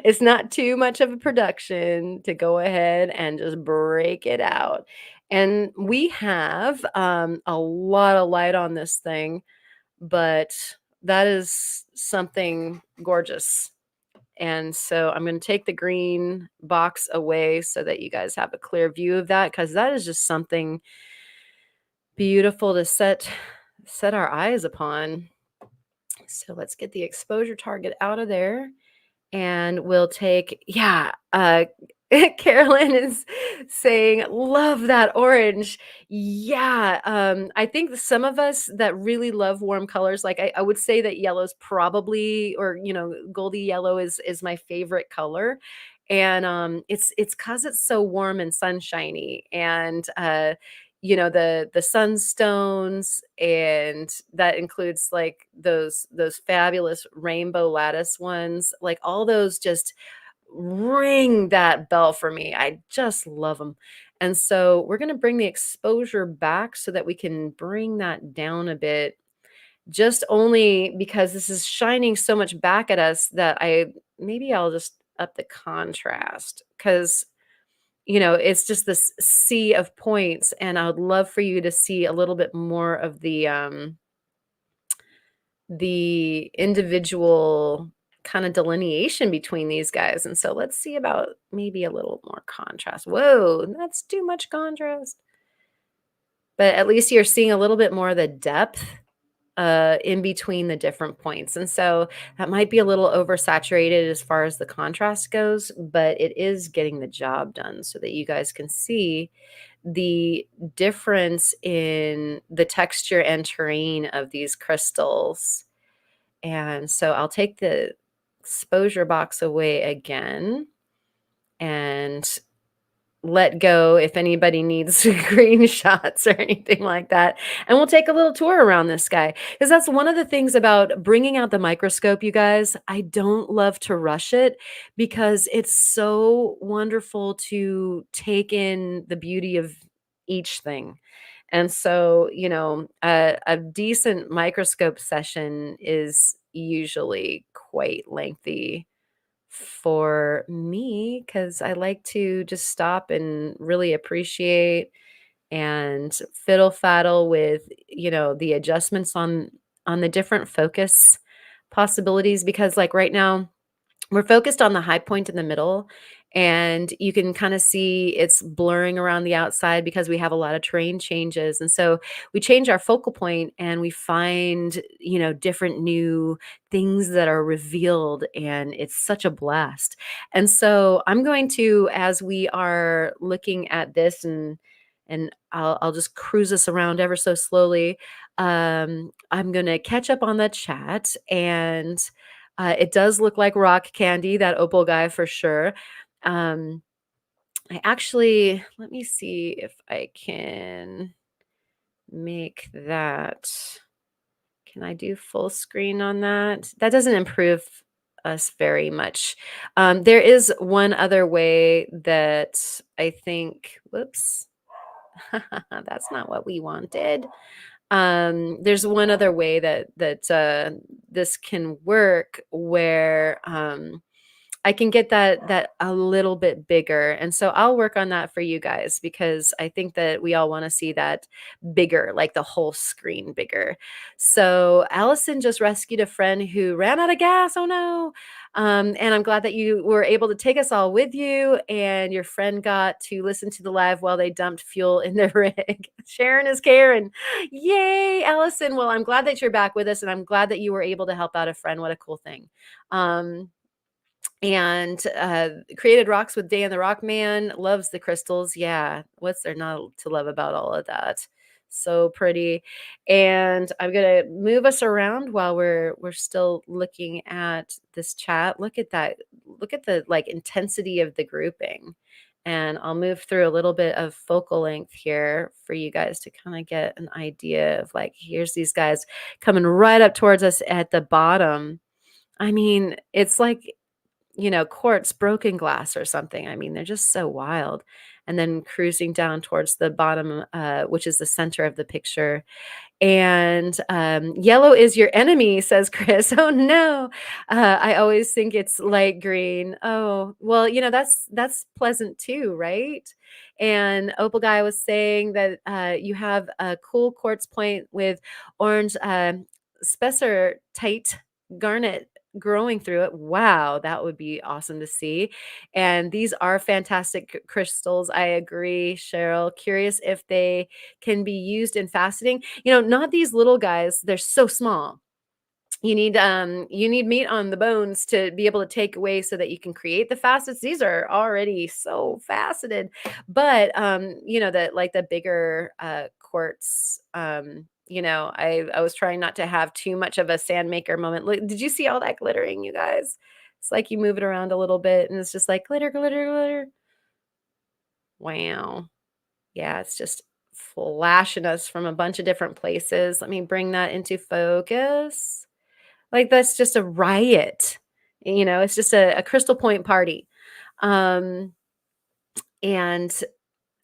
It's not too much of a production to go ahead and just break it out. And we have a lot of light on this thing, but that is something gorgeous. And so I'm going to take the green box away so that you guys have a clear view of that, because that is just something beautiful to set our eyes upon. So let's get the exposure target out of there. And we'll take, yeah, Carolyn is saying, love that orange. Yeah, I think some of us that really love warm colors, like I would say that yellow's probably, or goldy yellow is my favorite color. And it's because it's so warm and sunshiny. And the Sunstones, and that includes like those fabulous rainbow lattice ones. Like all those just ring that bell for me. I just love them. And so we're going to bring the exposure back so that we can bring that down a bit, just only because this is shining so much back at us that I'll just up the contrast, because it's just this sea of points, and I would love for you to see a little bit more of the individual kind of delineation between these guys. And so let's see about maybe a little more contrast. Whoa, that's too much contrast. But at least you're seeing a little bit more of the depth in between the different points. And so that might be a little oversaturated as far as the contrast goes, but it is getting the job done so that you guys can see the difference in the texture and terrain of these crystals. And so I'll take the exposure box away again and let go if anybody needs screenshots or anything like that. And we'll take a little tour around this guy, because that's one of the things about bringing out the microscope, you guys. I don't love to rush it because it's so wonderful to take in the beauty of each thing. And so, a decent microscope session is usually quite lengthy for me, because I like to just stop and really appreciate and fiddle faddle with, the adjustments on the different focus possibilities. Because like right now, we're focused on the high point in the middle, and you can kind of see it's blurring around the outside because we have a lot of terrain changes. And so we change our focal point and we find, different new things that are revealed, and it's such a blast. And so I'm going to, as we are looking at this, and I'll just cruise us around ever so slowly. I'm going to catch up on the chat, and it does look like rock candy, that opal guy for sure. Um, let me see if I can make that. Can I do full screen on that? That doesn't improve us very much. There is one other way that I think, whoops, that's not what we wanted. There's one other way that this can work, where I can get that a little bit bigger. And so I'll work on that for you guys, because I think that we all want to see that bigger, like the whole screen bigger. So Allison just rescued a friend who ran out of gas. Oh no. And I'm glad that you were able to take us all with you, and your friend got to listen to the live while they dumped fuel in their rig. Sharon is Karen. Yay, Allison. Well, I'm glad that you're back with us, and I'm glad that you were able to help out a friend. What a cool thing. And created rocks with Dan the Rock Man. Loves the crystals. Yeah, what's there not to love about all of that? So pretty. And I'm gonna move us around while we're still looking at this chat. Look at that. Look at the like intensity of the grouping. And I'll move through a little bit of focal length here for you guys to kind of get an idea of, like, here's these guys coming right up towards us at the bottom. I mean, it's like, quartz broken glass or something. I mean, they're just so wild. And then cruising down towards the bottom, which is the center of the picture. And yellow is your enemy, says Chris. Oh no. I always think it's light green. Oh, well, that's pleasant too, right? And Opal Guy was saying that you have a cool quartz point with orange tight garnet growing through it. Wow, that would be awesome to see. And these are fantastic crystals. I agree, Cheryl. Curious if they can be used in faceting. Not these little guys. They're so small. You need meat on the bones to be able to take away so that you can create the facets. These are already so faceted. But that, like the bigger quartz, I was trying not to have too much of a sand maker moment. Look, did you see all that glittering, you guys? It's like you move it around a little bit and it's just like glitter, glitter, glitter. Wow. Yeah, it's just flashing us from a bunch of different places. Let me bring that into focus. Like, that's just a riot. It's just a Crystal Point party. Um, and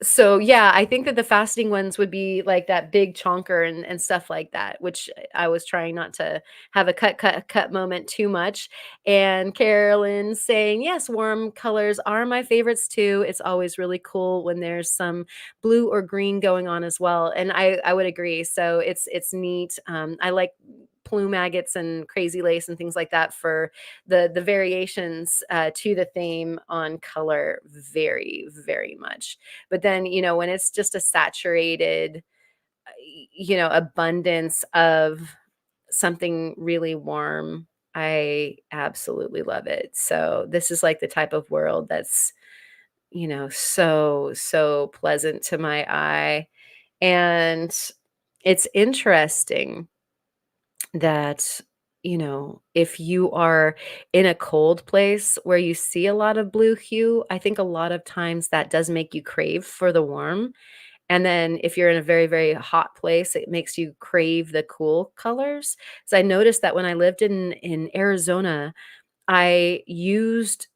so, yeah, I think that the fasting ones would be like that big chonker and stuff like that, which I was trying not to have a cut moment too much. And Carolyn saying, yes, warm colors are my favorites too. It's always really cool when there's some blue or green going on as well. And I would agree. So it's neat. I like plume agates and crazy lace and things like that for the variations to the theme on color very, very much. But then, when it's just a saturated, abundance of something really warm, I absolutely love it. So this is like the type of world that's, so, so pleasant to my eye. And it's interesting that, if you are in a cold place where you see a lot of blue hue, I think a lot of times that does make you crave for the warm. And then if you're in a very, very hot place, it makes you crave the cool colors. So I noticed that when I lived in Arizona, I used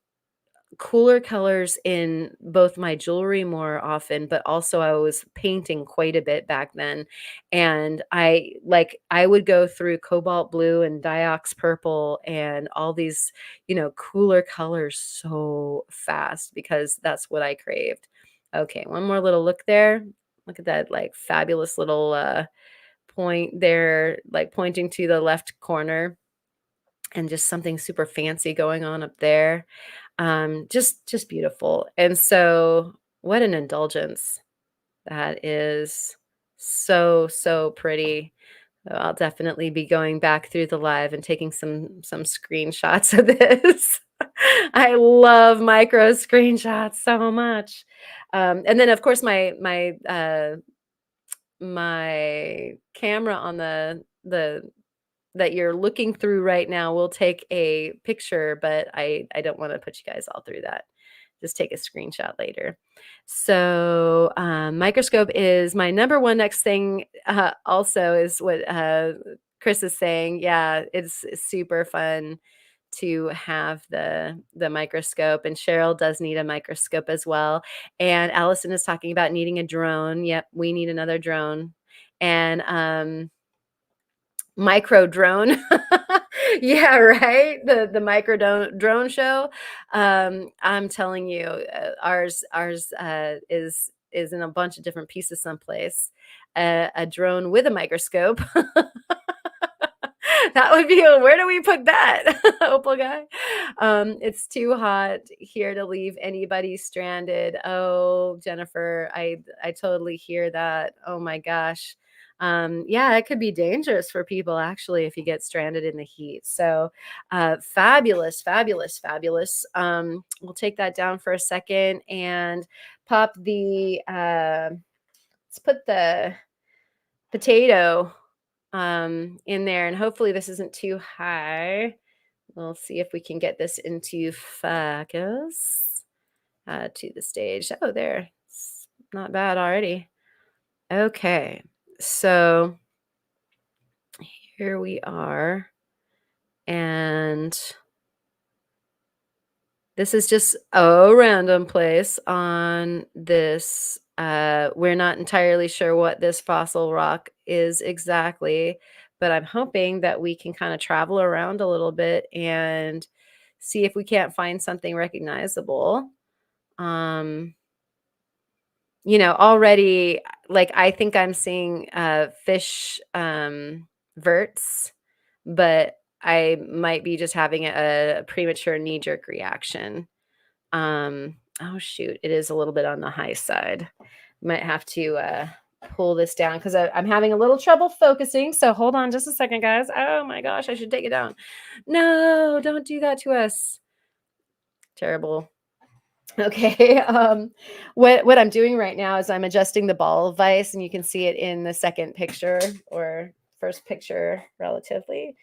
cooler colors in both my jewelry more often, but also I was painting quite a bit back then. And I would go through cobalt blue and diox purple and all these, cooler colors so fast because that's what I craved. Okay, one more little look there. Look at that like fabulous little point there, like pointing to the left corner and just something super fancy going on up there. Just beautiful. And so what an indulgence that is. So, so pretty. So I'll definitely be going back through the live and taking some screenshots of this. I love micro screenshots so much. And then of course my camera on the that you're looking through right now will take a picture, but I don't want to put you guys all through that. Just take a screenshot later. So microscope is my number one next thing. Also is what Chris is saying. Yeah, it's super fun to have the microscope, and Cheryl does need a microscope as well. And Allison is talking about needing a drone. Yep, we need another drone. And micro drone. Yeah, right? The micro drone show. I'm telling you, ours is in a bunch of different pieces someplace. A drone with a microscope. That would be where do we put that, Opal guy? It's too hot here to leave anybody stranded. Oh, Jennifer, I totally hear that. Oh my gosh. Yeah, it could be dangerous for people actually if you get stranded in the heat. So fabulous, fabulous, fabulous. We'll take that down for a second and pop the let's put the potato in there, and hopefully this isn't too high. We'll see if we can get this into focus to the stage. Oh, there. It's not bad already. Okay, so here we are. And this is just a random place on this. We're not entirely sure what this fossil rock is exactly, but I'm hoping that we can kind of travel around a little bit and see if we can't find something recognizable. Already, like I think I'm seeing fish verts, but I might be just having a premature knee-jerk reaction. Oh shoot, it is a little bit on the high side. Might have to pull this down because I'm having a little trouble focusing. So hold on just a second, guys. Oh my gosh, I should take it down. No, don't do that to us. Terrible. Okay. What I'm doing right now is I'm adjusting the ball vise, and you can see it in the second picture or first picture relatively.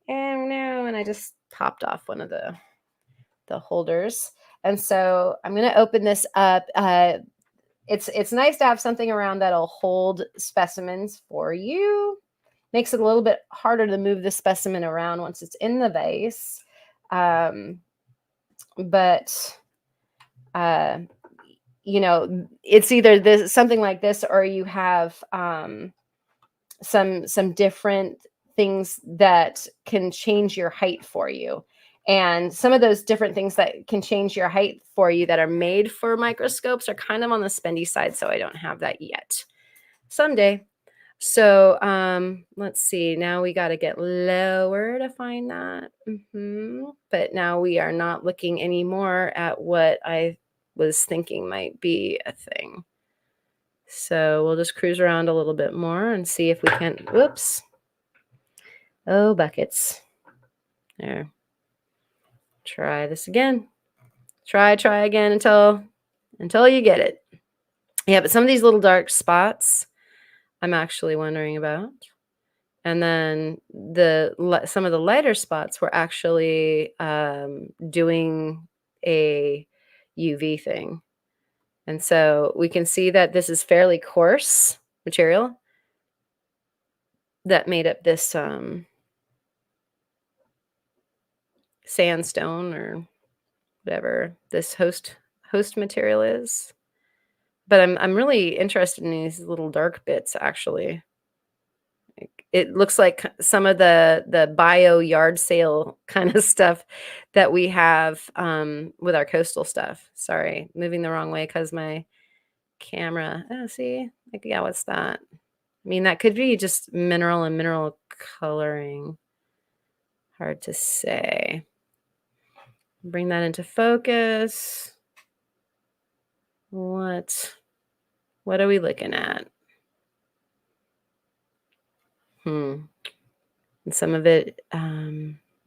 And no, and I just popped off one of the holders. And so I'm going to open this up. it's nice to have something around that'll hold specimens for you. Makes it a little bit harder to move the specimen around once it's in the vase. But you know, it's either this something like this, or you have some different things that can change your height for you. And some of those different things that can change your height for you that are made for microscopes are kind of on the spendy side, so I don't have that yet. Someday. So let's see. Now we got to get lower to find that. But now we are not looking anymore at what I was thinking might be a thing. So we'll just cruise around a little bit more and see if we can. Whoops. Oh, buckets. There. Try this again. Try again until you get it. Yeah, but some of these little dark spots I'm actually wondering about. And then some of the lighter spots were actually doing a UV thing. And so we can see that this is fairly coarse material that made up this sandstone or whatever this host material is. But I'm really interested in these little dark bits, actually. It looks like some of the bio yard sale kind of stuff that we have with our coastal stuff. Sorry, moving the wrong way because my camera. Oh, see, like, yeah, what's that? I mean, that could be just mineral and mineral coloring. Hard to say. Bring that into focus. What are we looking at? And some of it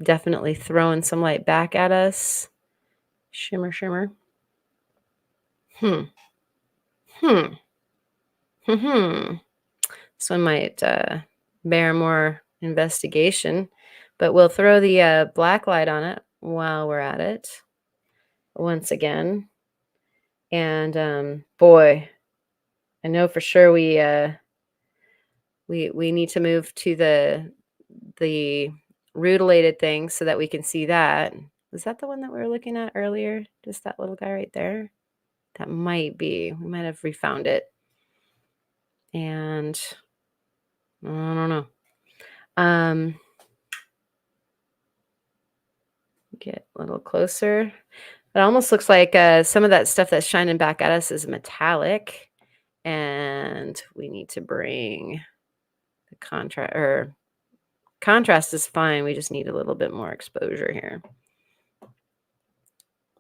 definitely throwing some light back at us. Shimmer, shimmer. This one might bear more investigation, but we'll throw the black light on it while we're at it once again. And boy, I know for sure we need to move to the rutilated thing so that we can see that. Was that the one that we were looking at earlier? Just that little guy right there? That might be. We might have refound it. And I don't know. Get a little closer. It almost looks like some of that stuff that's shining back at us is metallic. And we need to bring the contrast, or contrast is fine. We just need a little bit more exposure here.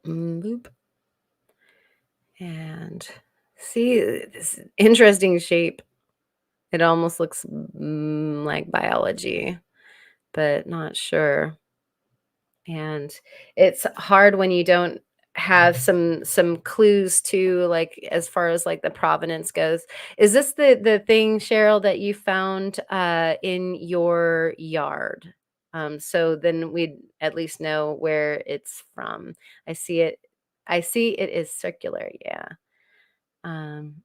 Boop. And see this interesting shape. It almost looks like biology, but not sure. And it's hard when you don't have some clues to, like, as far as like the provenance goes. Is this the thing, Cheryl, that you found in your yard? So then we'd at least know where it's from. I see it is circular. Yeah.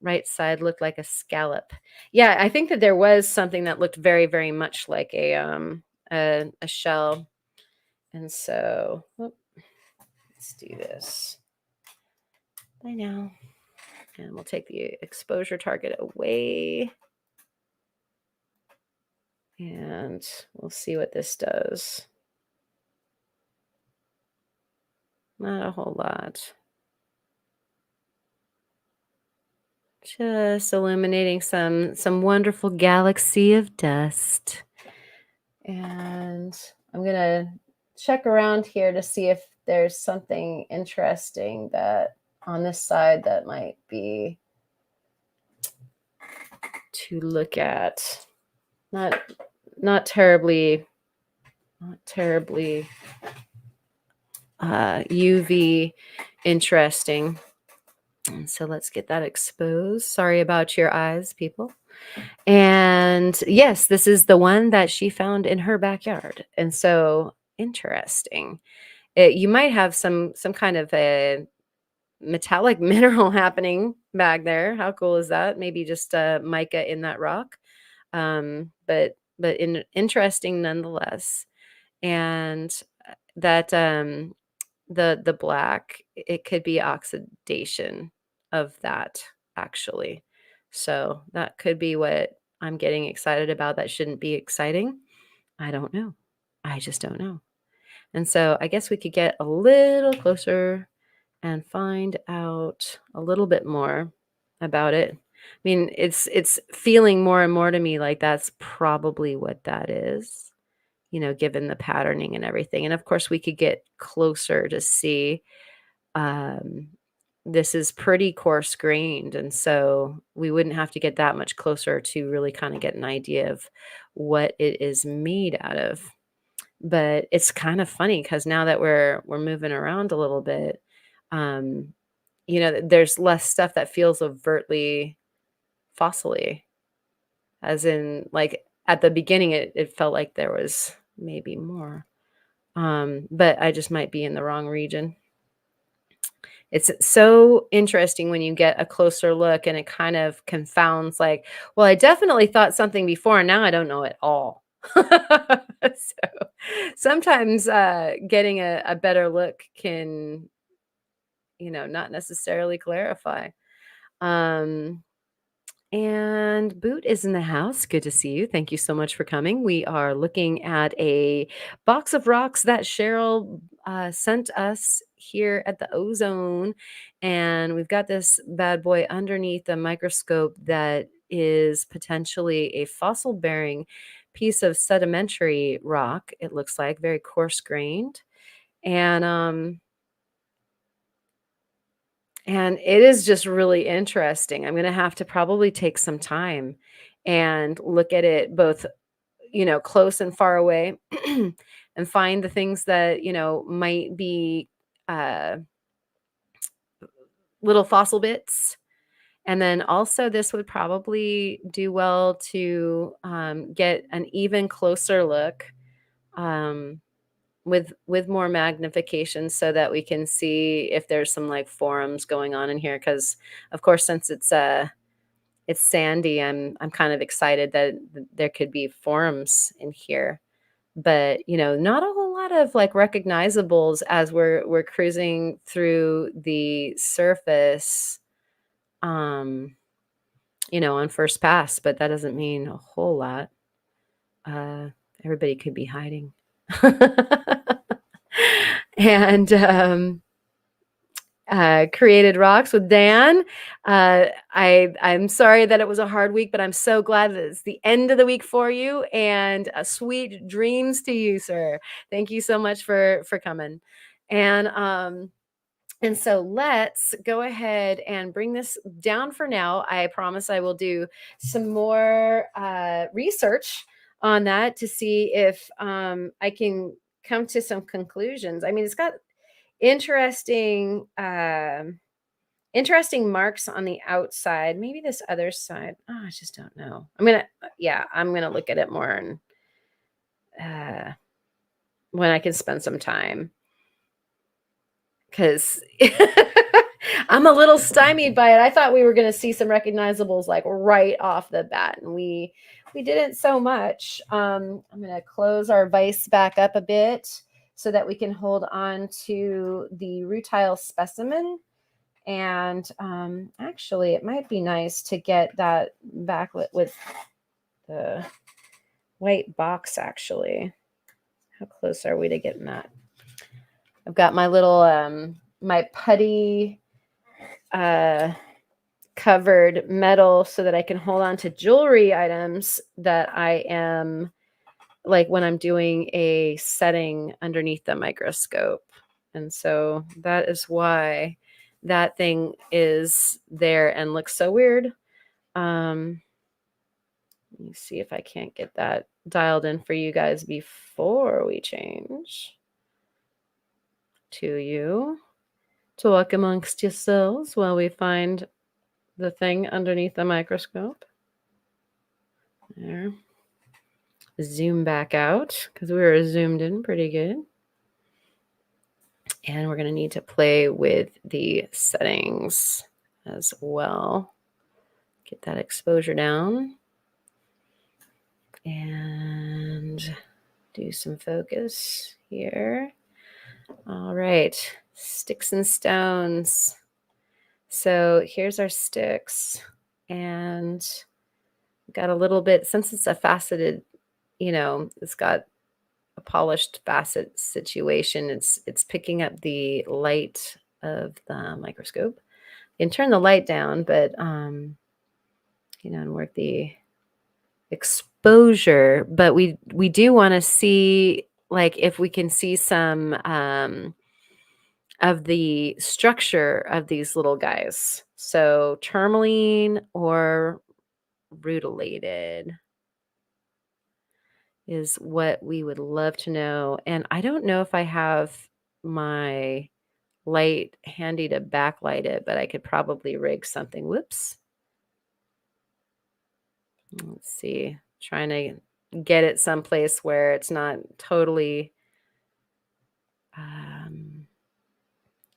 Right side looked like a scallop. Yeah, I think that there was something that looked very, very much like a shell. And so, let's do this. Bye now. And we'll take the exposure target away. And we'll see what this does. Not a whole lot. Just illuminating some wonderful galaxy of dust. And I'm going to check around here to see if there's something interesting that on this side that might be to look at. Not terribly UV interesting. And so let's get that exposed. Sorry about your eyes, people. And yes, this is the one that she found in her backyard. And so interesting. You might have some kind of a metallic mineral happening bag there. How cool is that? Maybe just mica in that rock. But interesting nonetheless. And that the black, it could be oxidation of that actually. So that could be what I'm getting excited about. That shouldn't be exciting. I don't know. I just don't know. And so I guess we could get a little closer and find out a little bit more about it. I mean, it's feeling more and more to me like that's probably what that is, given the patterning and everything. And of course, we could get closer to see. Um, this is pretty coarse grained, and so we wouldn't have to get that much closer to really kind of get an idea of what it is made out of. But it's kind of funny because now that we're moving around a little bit, um, there's less stuff that feels overtly fossily, as in, like, at the beginning, it felt like there was maybe more. But I just might be in the wrong region. It's so interesting when you get a closer look and it kind of confounds, like, well, I definitely thought something before and now I don't know at all. So sometimes getting a better look can, not necessarily clarify. Um, And Boot is in the house. Good to see you. Thank you so much for coming. We are looking at a box of rocks that Cheryl sent us here at the Ozone. And we've got this bad boy underneath the microscope that is potentially a fossil bearing piece of sedimentary rock. It looks like very coarse grained. And and it is just really interesting. I'm gonna have to probably take some time and look at it both, close and far away, and find the things that, might be uh, little fossil bits. And then also, this would probably do well to get an even closer look, um, with more magnification, so that we can see if there's some like forums going on in here. Because of course, since it's sandy, I'm kind of excited that there could be forums in here. But not a whole lot of like recognizables as we're cruising through the surface, um on first pass. But that doesn't mean a whole lot. uh Everybody could be hiding. And created rocks with Dan. I'm sorry that it was a hard week, but I'm so glad that it's the end of the week for you, and sweet dreams to you, sir. Thank you so much for coming. And so let's go ahead and bring this down for now. I promise I will do some more research on that to see if I can come to some conclusions. I mean, it's got interesting interesting marks on the outside. Maybe this other side. Oh, I just don't know. I'm gonna look at it more, and when I can spend some time, because I'm a little stymied by it. I thought we were going to see some recognizables like right off the bat, and we didn't so much. I'm going to close our vise back up a bit so that we can hold on to the rutile specimen. And actually, it might be nice to get that backlit with the white box, actually. How close are we to getting that? I've got my little, my putty covered metal so that I can hold on to jewelry items that I am, like, when I'm doing a setting underneath the microscope. And so that is why that thing is there and looks so weird. Let me see if I can't get that dialed in for you guys before we change to you. Talk amongst yourselves while we find the thing underneath the microscope. There. Zoom back out because we were zoomed in pretty good. And we're going to need to play with the settings as well. Get that exposure down and do some focus here. All right, sticks and stones. So here's our sticks, and got a little bit, since it's a faceted, it's got a polished facet situation. It's picking up the light of the microscope. You can turn the light down, but and work the exposure. But we do want to see, like, if we can see some of the structure of these little guys. So tourmaline or rutilated is what we would love to know. And I don't know if I have my light handy to backlight it, but I could probably rig something. Whoops. Let's see. Trying to get it someplace where it's not totally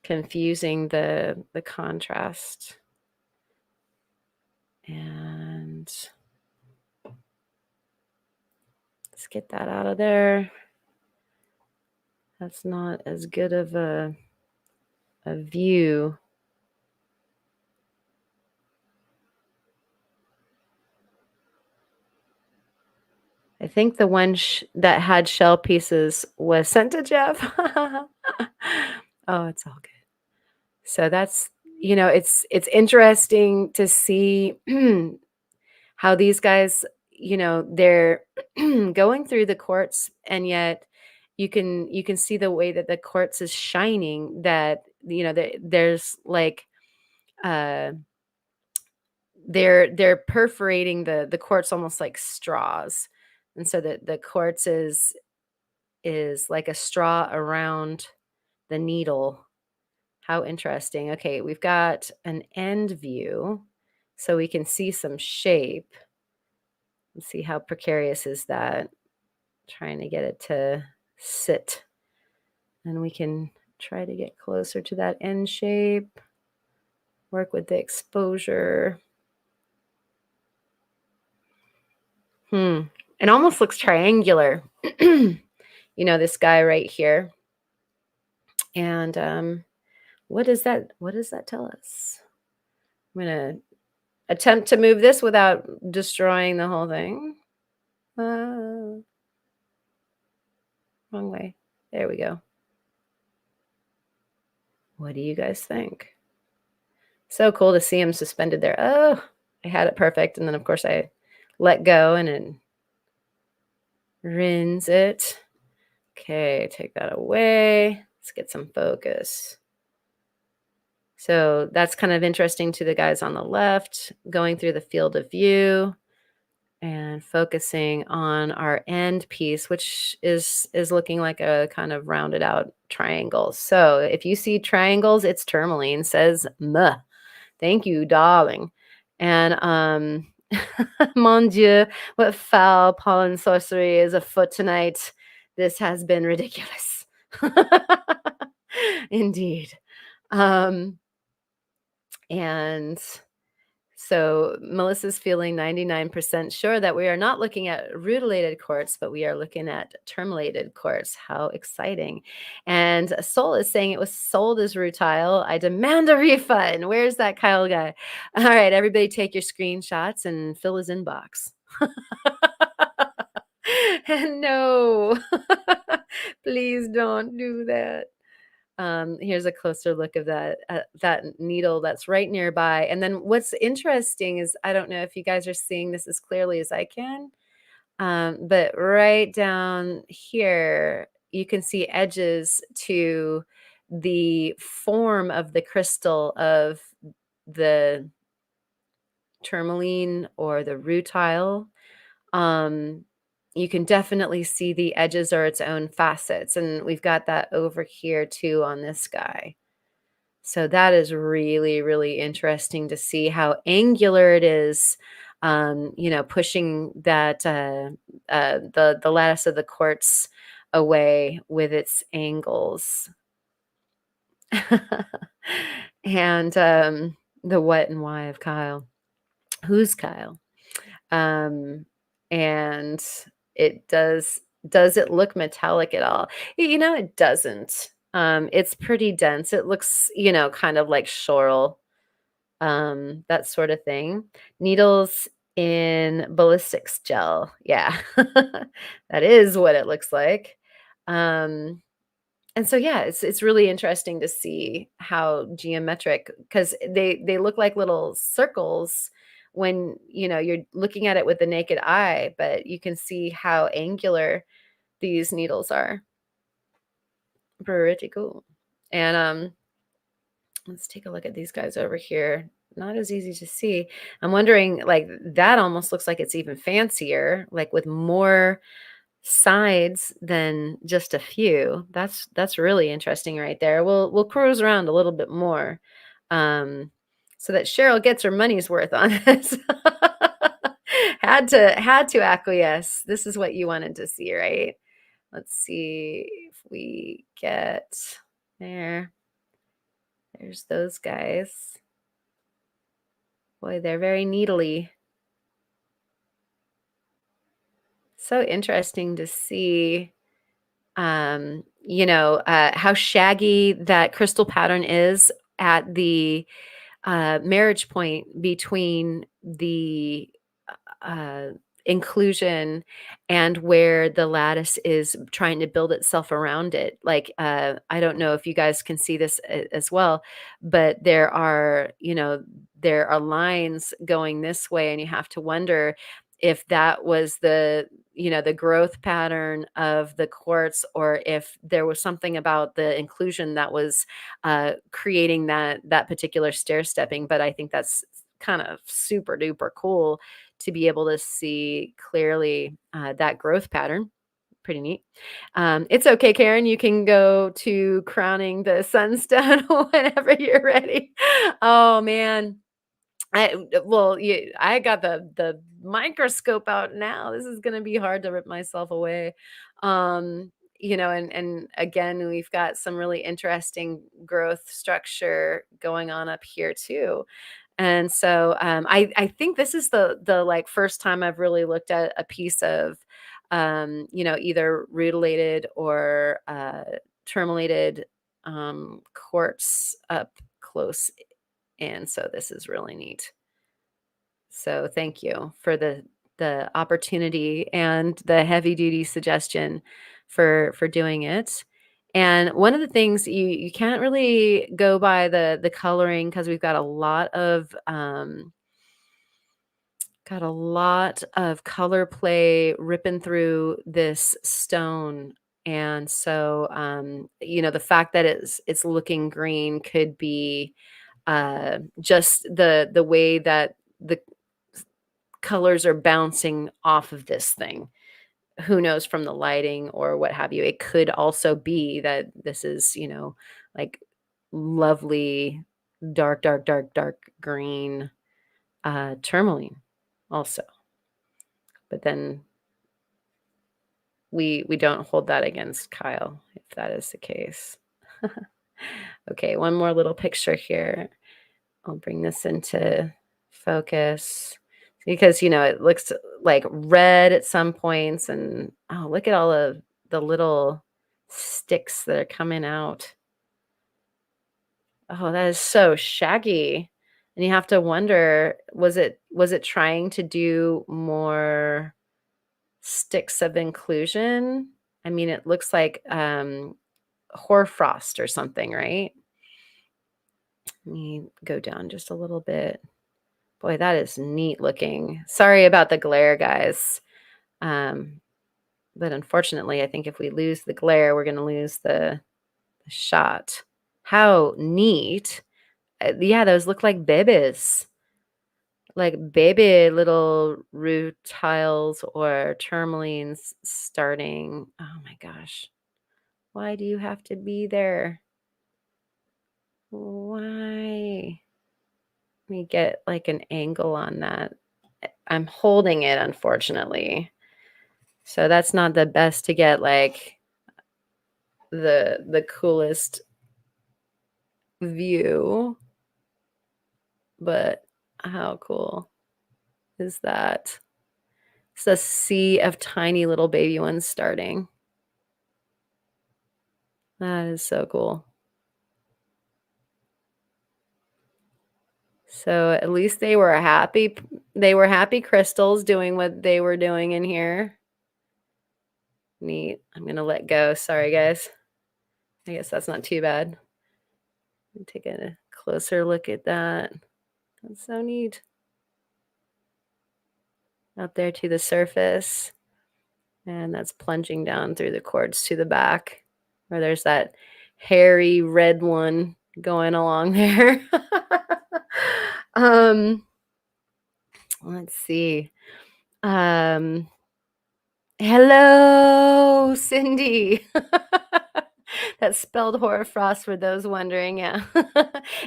confusing the contrast. And let's get that out of there. That's not as good of a view. I think the one that had shell pieces was sent to Jeff. Oh, it's all good. So that's, it's interesting to see how these guys, they're going through the quartz, and yet you can see the way that the quartz is shining, that, there's like, they're perforating the quartz almost like straws. And so the quartz is like a straw around the needle. How interesting. Okay, we've got an end view so we can see some shape. Let's see, how precarious is that? Trying to get it to sit. And we can try to get closer to that end shape. Work with the exposure. It almost looks triangular. This guy right here. And what does that tell us? I'm going to attempt to move this without destroying the whole thing. Wrong way. There we go. What do you guys think? So cool to see him suspended there. Oh, I had it perfect. And then, of course, I let go and it rins it. Okay, take that away. Let's get some focus. So that's kind of interesting to the guys on the left, going through the field of view and focusing on our end piece, which is looking like a kind of rounded out triangle. So if you see triangles, it's tourmaline. Says "muh." Thank you, darling. And mon Dieu, what foul pollen sorcery is afoot tonight? This has been ridiculous. Indeed. And so Melissa's feeling 99% sure that we are not looking at rutilated quartz, but we are looking at tourmalated quartz. How exciting. And Soul is saying it was sold as rutile. I demand a refund. Where's that Kyle guy? All right, everybody take your screenshots and fill his inbox. And no, please don't do that. Here's a closer look of that needle that's right nearby. And then what's interesting is, I don't know if you guys are seeing this as clearly as I can, but right down here, you can see edges to the form of the crystal of the tourmaline or the rutile. You can definitely see the edges are its own facets. And we've got that over here too on this guy. So that is really, really interesting to see how angular it is, pushing that the lattice of the quartz away with its angles. And the what and why of Kyle. Who's Kyle? Um, and it does it look metallic at all? It doesn't. It's pretty dense. It looks, kind of like Shoral, that sort of thing. Needles in ballistics gel. Yeah. That is what it looks like. Um, and so yeah, it's really interesting to see how geometric, because they look like little circles when you're looking at it with the naked eye, but you can see how angular these needles are. Pretty cool. And let's take a look at these guys over here. Not as easy to see. I'm wondering, like, that almost looks like it's even fancier, like with more sides than just a few. That's really interesting right there. We'll cruise around a little bit more, um, so that Cheryl gets her money's worth on it. Had to acquiesce. This is what you wanted to see, right? Let's see if we get there. There's those guys. Boy, they're very needly. So interesting to see, how shaggy that crystal pattern is at the marriage point between the uh, inclusion and where the lattice is trying to build itself around it. Like, I don't know if you guys can see this as well, but there are lines going this way, and you have to wonder if that was the growth pattern of the quartz, or if there was something about the inclusion that was creating that particular stair stepping. But I think that's kind of super duper cool to be able to see clearly that growth pattern. Pretty neat. It's okay, Karen. You can go to crowning the sunstone whenever you're ready. Oh man. I got the microscope out now. This is gonna be hard to rip myself away. And again, we've got some really interesting growth structure going on up here too. And so I think this is the like first time I've really looked at a piece of either rutilated or terminated quartz up close, and so this is really neat. So thank you for the opportunity and the heavy duty suggestion for doing it. And one of the things, you can't really go by the coloring, because we've got a lot of color play ripping through this stone. And so the fact that it's looking green could be just the way that the colors are bouncing off of this thing. Who knows, from the lighting or what have you. It could also be that this is, like lovely dark, dark, dark, dark green tourmaline also. But then we don't hold that against Kyle if that is the case. Okay, one more little picture here. I'll bring this into focus, because it looks like red at some points, and oh, look at all of the little sticks that are coming out. Oh, that is so shaggy. And you have to wonder, was it trying to do more sticks of inclusion? I mean, it looks like hoarfrost or something, right? Let me go down just a little bit. Boy, that is neat looking. Sorry about the glare, guys. But unfortunately, I think if we lose the glare, we're going to lose the shot. How neat. Yeah, those look like babies. Like baby little rutiles or tourmalines starting. Oh my gosh. Why do you have to be there? Why? Let me get like an angle on that. I'm holding it, unfortunately. So that's not the best to get like the coolest view. but how cool is that? It's a sea of tiny little baby ones starting. That is so cool. So at least they were happy crystals doing what they were doing in here. Neat. I'm gonna let go. Sorry, guys. I guess that's not too bad. Take a closer look at that. That's so neat. Up there to the surface. And that's plunging down through the cords to the back, where there's that hairy red one going along there. um, let's see. Um, Hello, Cindy. That's spelled hoarfrost for those wondering. Yeah.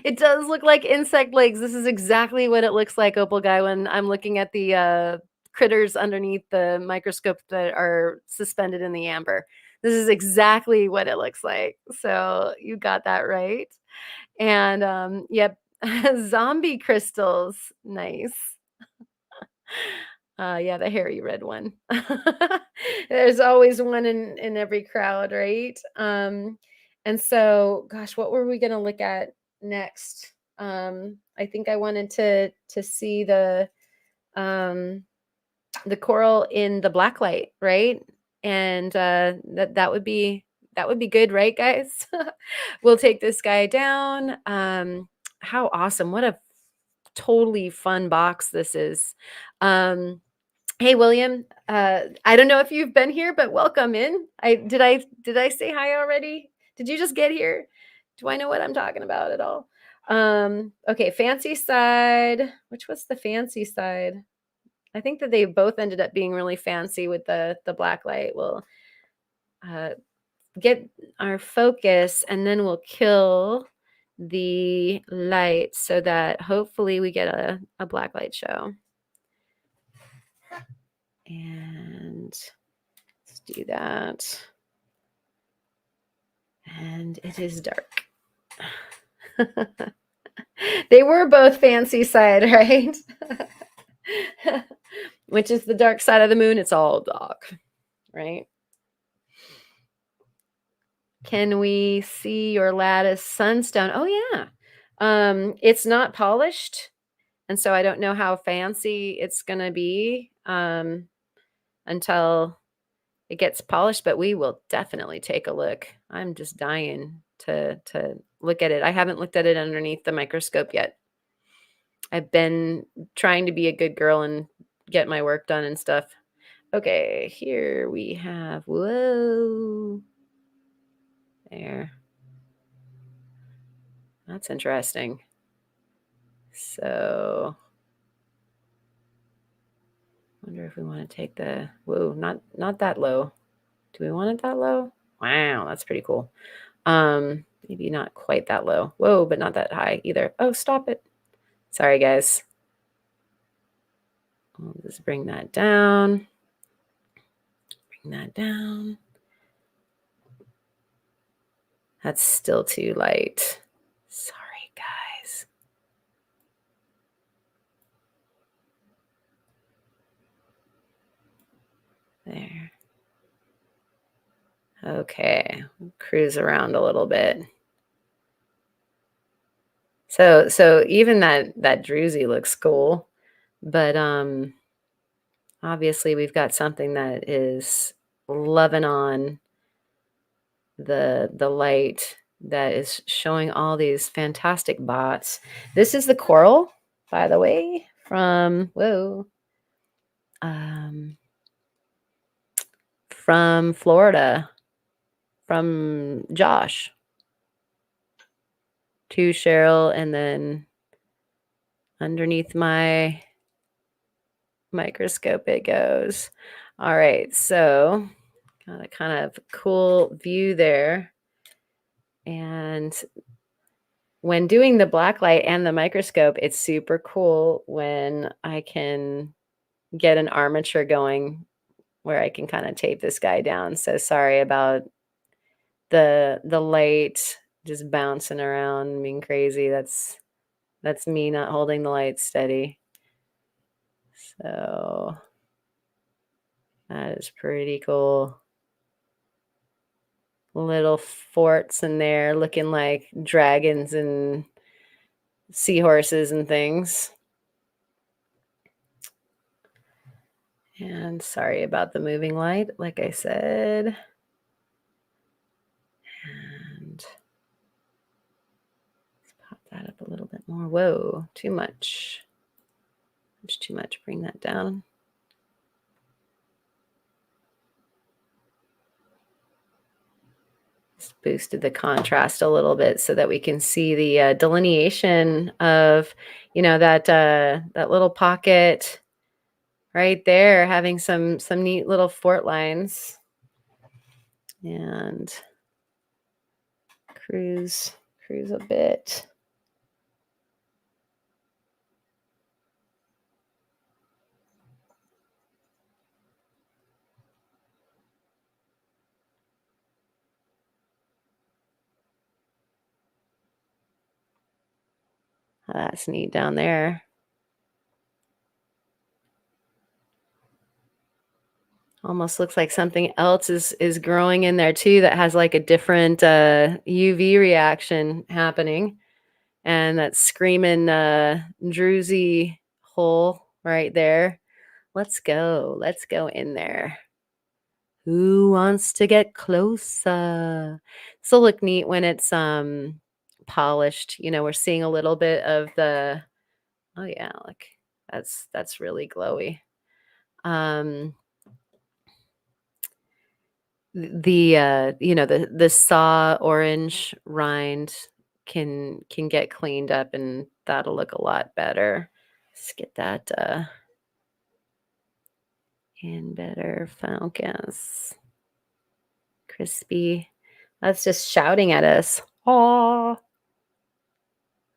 It does look like insect legs. This is exactly what it looks like, Opal Guy, when I'm looking at the critters underneath the microscope that are suspended in the amber. This is exactly what it looks like. So you got that right. And yep, zombie crystals. Nice. Yeah, the hairy red one. There's always one in every crowd, right? And so, gosh, what were we gonna look at next? I think I wanted to see um the coral in the black light, right? And that would be good, right, guys? We'll take this guy down. How awesome. What a totally fun box this is. Um Hey, William. I don't know if you've been here, but welcome in. I say hi already? Did you just get here? Do I know what I'm talking about at all? Okay, fancy side. Which was the fancy side? I think that they both ended up being really fancy with the black light. We'll uh, get our focus, and then we'll kill the light so that hopefully we get a black light show. And let's do that. And it is dark. They were both fancy side, right? Which is the dark side of the moon. It's all dark, right? Can we see your lattice sunstone? Oh yeah. It's not polished, and so I don't know how fancy it's gonna be until it gets polished, but we will definitely take a look. I'm just dying to look at it. I haven't looked at it underneath the microscope yet. I've been trying to be a good girl and get my work done and stuff. Okay, here we have, whoa. There. That's interesting. So, wonder if we want to take the, whoa, not that low. Do we want it that low? Wow, that's pretty cool. Maybe not quite that low. Whoa, but not that high either. Oh, stop it. Sorry, guys. I'll just bring that down. Bring that down. That's still too light. Sorry, guys. There. Okay, cruise around a little bit. So even that druzy looks cool, but obviously we've got something that is loving on the light that is showing all these fantastic bots. This is the coral, by the way, from from Florida, from Josh to Cheryl, and then underneath my microscope it goes. All right, so got a kind of cool view there. And when doing the blacklight and the microscope, it's super cool when I can get an armature going where I can kind of tape this guy down. So sorry about the light just bouncing around, being crazy. That's That's me not holding the light steady. So that is pretty cool. Little forts in there looking like dragons and seahorses and things. And sorry about the moving light, like I said. And let's pop that up a little bit more. Whoa, too much. There's too much. Bring that down. Just boosted the contrast a little bit so that we can see the delineation of, that little pocket right there, having some neat little fort lines. And cruise a bit. Oh, that's neat down there. Almost looks like something else is growing in there too that has like a different UV reaction happening. And that screaming druzy hole right there. Let's go in there. Who wants to get closer? This will look neat when it's polished. We're seeing a little bit of the, oh yeah, look, that's really glowy. The saw orange rind can get cleaned up, and that'll look a lot better. Let's get that in better focus. Crispy. That's just shouting at us. Oh,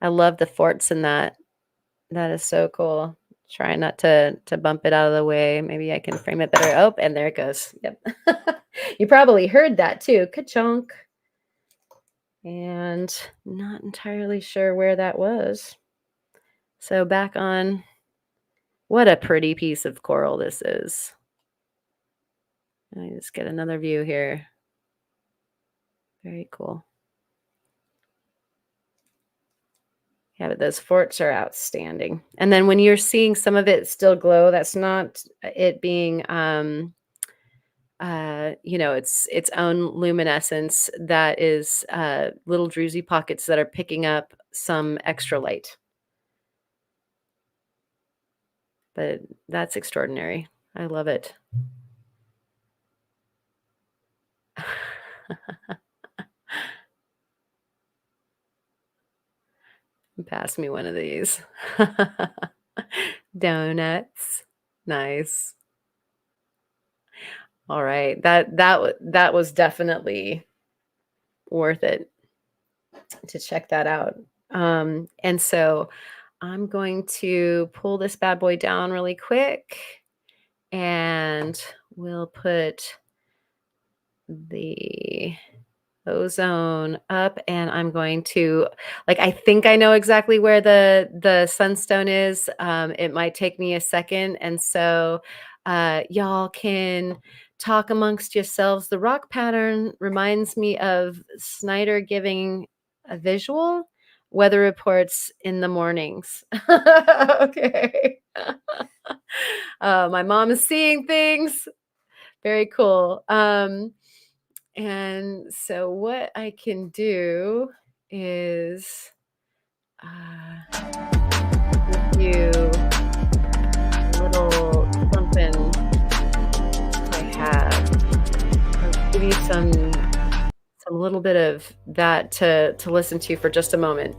I love the forts in that. That is so cool. Try not to bump it out of the way. Maybe I can frame it better. Oh, and there it goes. Yep. You probably heard that too. Ka-chunk. And not entirely sure where that was. So back on. What a pretty piece of coral this is. Let me just get another view here. Very cool. Yeah, but those forts are outstanding. And then when you're seeing some of it still glow, that's not it being its own luminescence. That is little druzy pockets that are picking up some extra light. But that's extraordinary. I love it. Pass me one of these. Donuts. Nice. All right. That was definitely worth it to check that out. And so I'm going to pull this bad boy down really quick, and we'll put the ozone up, and I'm going to, I think I know exactly where the sunstone is. It might take me a second, and so y'all can talk amongst yourselves. The rock pattern reminds me of Snyder giving a visual weather reports in the mornings. Okay. My mom is seeing things. Very cool. And so what I can do is give you a little something I have. I'll give you some little bit of that to listen to for just a moment.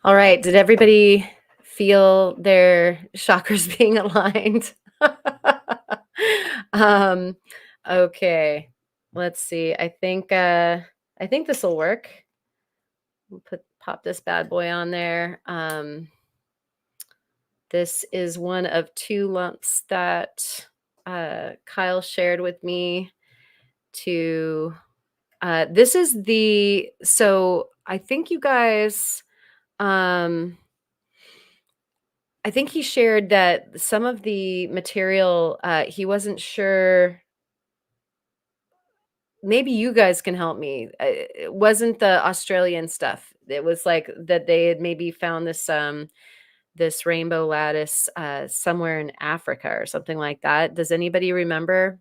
All right. Did everybody feel their chakras being aligned? um, okay. Let's see. I think this will work. We'll pop this bad boy on there. This is one of 2 lumps that Kyle shared with me to this is the so I think you guys I think he shared that some of the material he wasn't sure. Maybe you guys can help me. It wasn't the Australian stuff. It was like that they had maybe found this rainbow lattice somewhere in Africa or something like that. Does anybody remember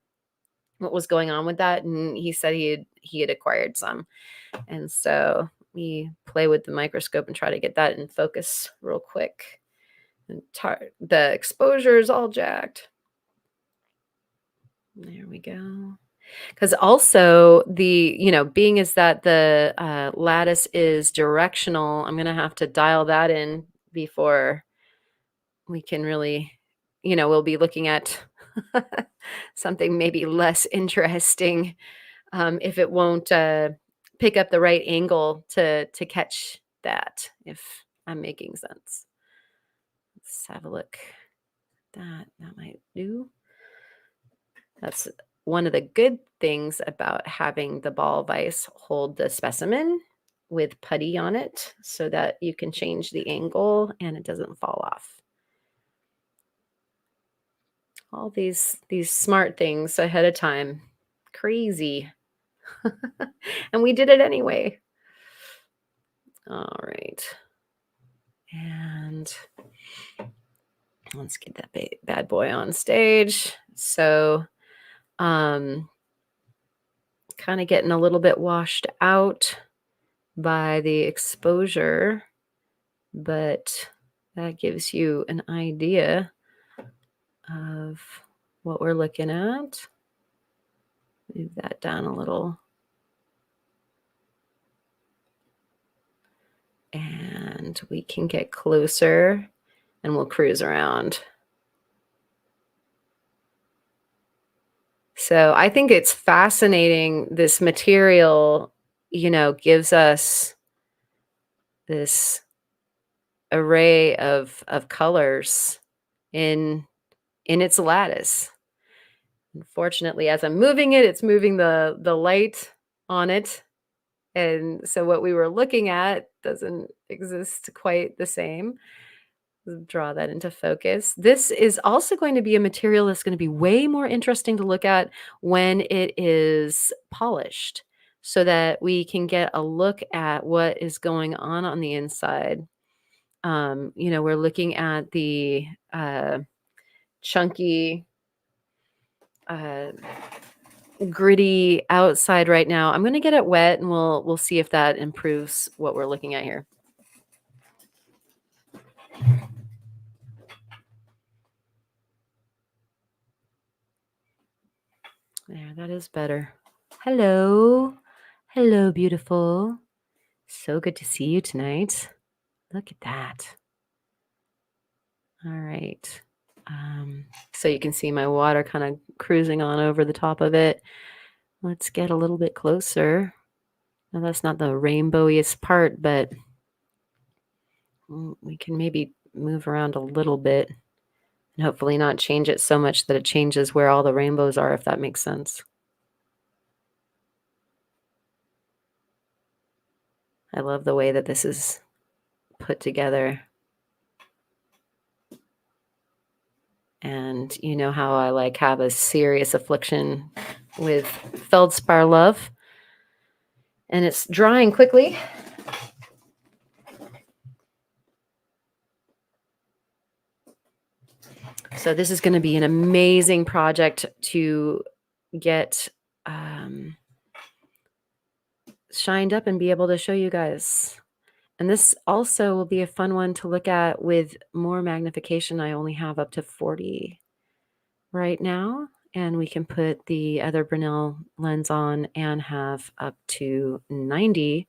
what was going on with that? And he said he had acquired some. And so we play with the microscope and try to get that in focus real quick. And the exposure is all jacked. There we go. Because also being is that the lattice is directional, I'm going to have to dial that in before we can really, we'll be looking at something maybe less interesting if it won't pick up the right angle to catch that, if I'm making sense. Let's have a look. That might do. That's one of the good things about having the ball vise hold the specimen with putty on it so that you can change the angle and it doesn't fall off. All these smart things ahead of time. Crazy. And we did it anyway. All right. And let's get that bad boy on stage. So, kind of getting a little bit washed out by the exposure, but that gives you an idea of what we're looking at. Move that down a little. And we can get closer and we'll cruise around. So I think it's fascinating. This material, gives us this array of colors in its lattice. Unfortunately, as I'm moving it, it's moving the light on it. And so what we were looking at doesn't exist quite the same. Draw that into focus. This is also going to be a material that's going to be way more interesting to look at when it is polished, so that we can get a look at what is going on the inside. We're looking at the chunky, gritty outside right now. I'm going to get it wet and we'll see if that improves what we're looking at here. There, that is better. Hello. Hello, beautiful. So good to see you tonight. Look at that. All right. So you can see my water kind of cruising on over the top of it. Let's get a little bit closer. Now, that's not the rainbowiest part, but we can maybe move around a little bit and hopefully not change it so much that it changes where all the rainbows are, if that makes sense. I love the way that this is put together. And you know how I have a serious affliction with feldspar love. And it's drying quickly. So this is going to be an amazing project to get shined up and be able to show you guys. And this also will be a fun one to look at with more magnification. I only have up to 40 right now. And we can put the other Brunel lens on and have up to 90.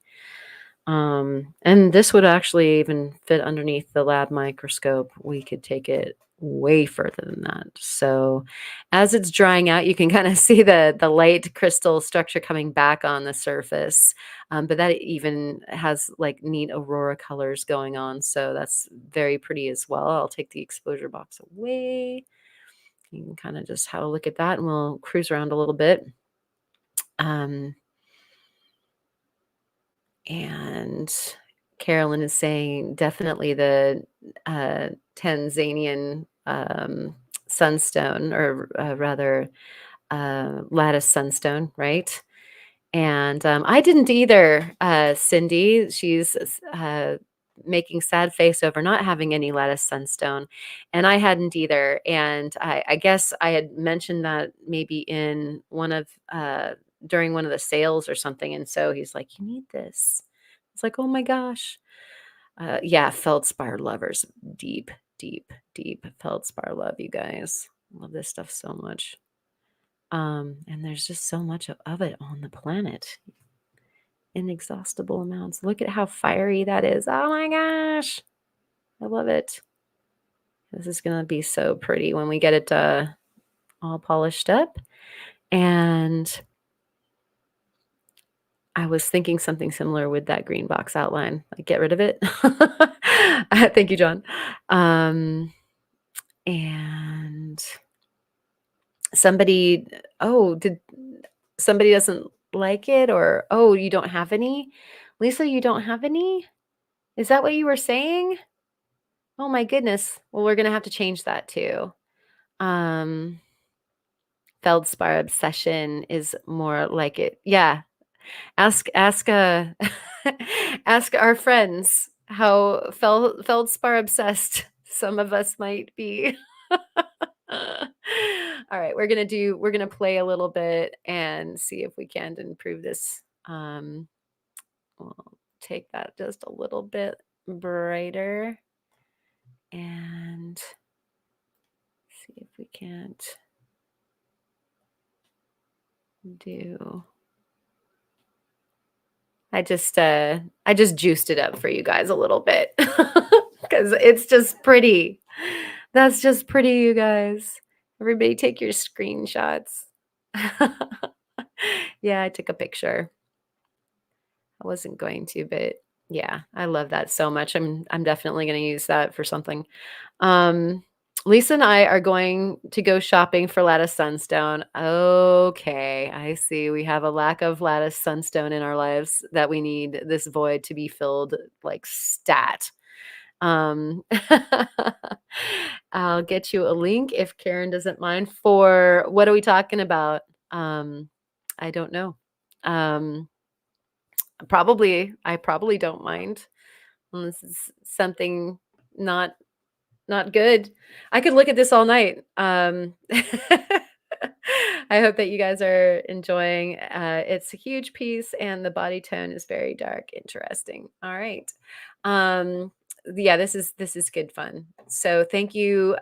And this would actually even fit underneath the lab microscope. We could take it way further than that. So as it's drying out, you can kind of see the light crystal structure coming back on the surface. But that even has like neat aurora colors going on. So that's very pretty as well. I'll take the exposure box away. You can kind of just have a look at that and we'll cruise around a little bit. And Carolyn is saying definitely the Tanzanian sunstone, or rather lattice sunstone, right? And I didn't either, Cindy. She's making sad face over not having any lattice sunstone. And I hadn't either. And I guess I had mentioned that maybe in one of, during one of the sales or something. And so he's like, you need this. It's like, oh my gosh. Yeah, feldspar lovers. Deep, deep, deep feldspar love, you guys. Love this stuff so much. And there's just so much of it on the planet. Inexhaustible amounts. Look at how fiery that is. Oh my gosh. I love it. This is going to be so pretty when we get it all polished up. And I was thinking something similar with that green box outline. Like, get rid of it. Thank you, John. And somebody, did somebody doesn't like it, or, you don't have any? Lisa, you don't have any? Is that what you were saying? Oh my goodness. Well, we're going to have to change that too. Feldspar obsession is more like it. Yeah. Ask ask ask our friends how feldspar obsessed some of us might be. All right, we're gonna play a little bit and see if we can improve this. We'll take that just a little bit brighter and see if we can't do. I just juiced it up for you guys a little bit because it's just pretty. That's just pretty, you guys. Everybody take your screenshots. Yeah, I took a picture. I wasn't going to, but yeah, I love that so much. I'm definitely going to use that for something. Lisa and I are going to go shopping for lattice sunstone. Okay, I see. We have a lack of lattice sunstone in our lives that we need this void to be filled like stat. I'll get you a link if Karen doesn't mind. For what are we talking about? I don't know. I probably don't mind. This is something not good. I could look at this all night. I hope that you guys are enjoying. It's a huge piece, and the body tone is very dark. Interesting. All right. Yeah, this is good fun. So thank you.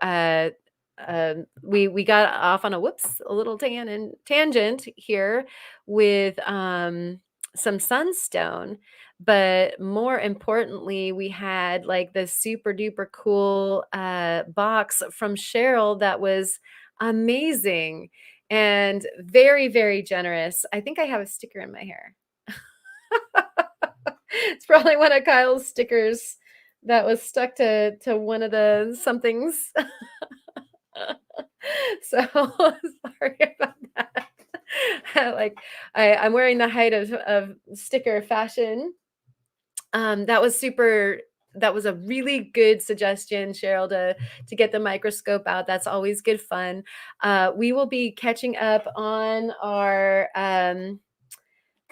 We got off on a little tangent here with some sunstone. But more importantly, we had like the super duper cool box from Cheryl that was amazing and very, very generous. I think I have a sticker in my hair. It's probably one of Kyle's stickers that was stuck to one of the somethings. So sorry about that. Like I'm wearing the height of sticker fashion. That was a really good suggestion, Cheryl, to get the microscope out. That's always good fun. We will be catching up on our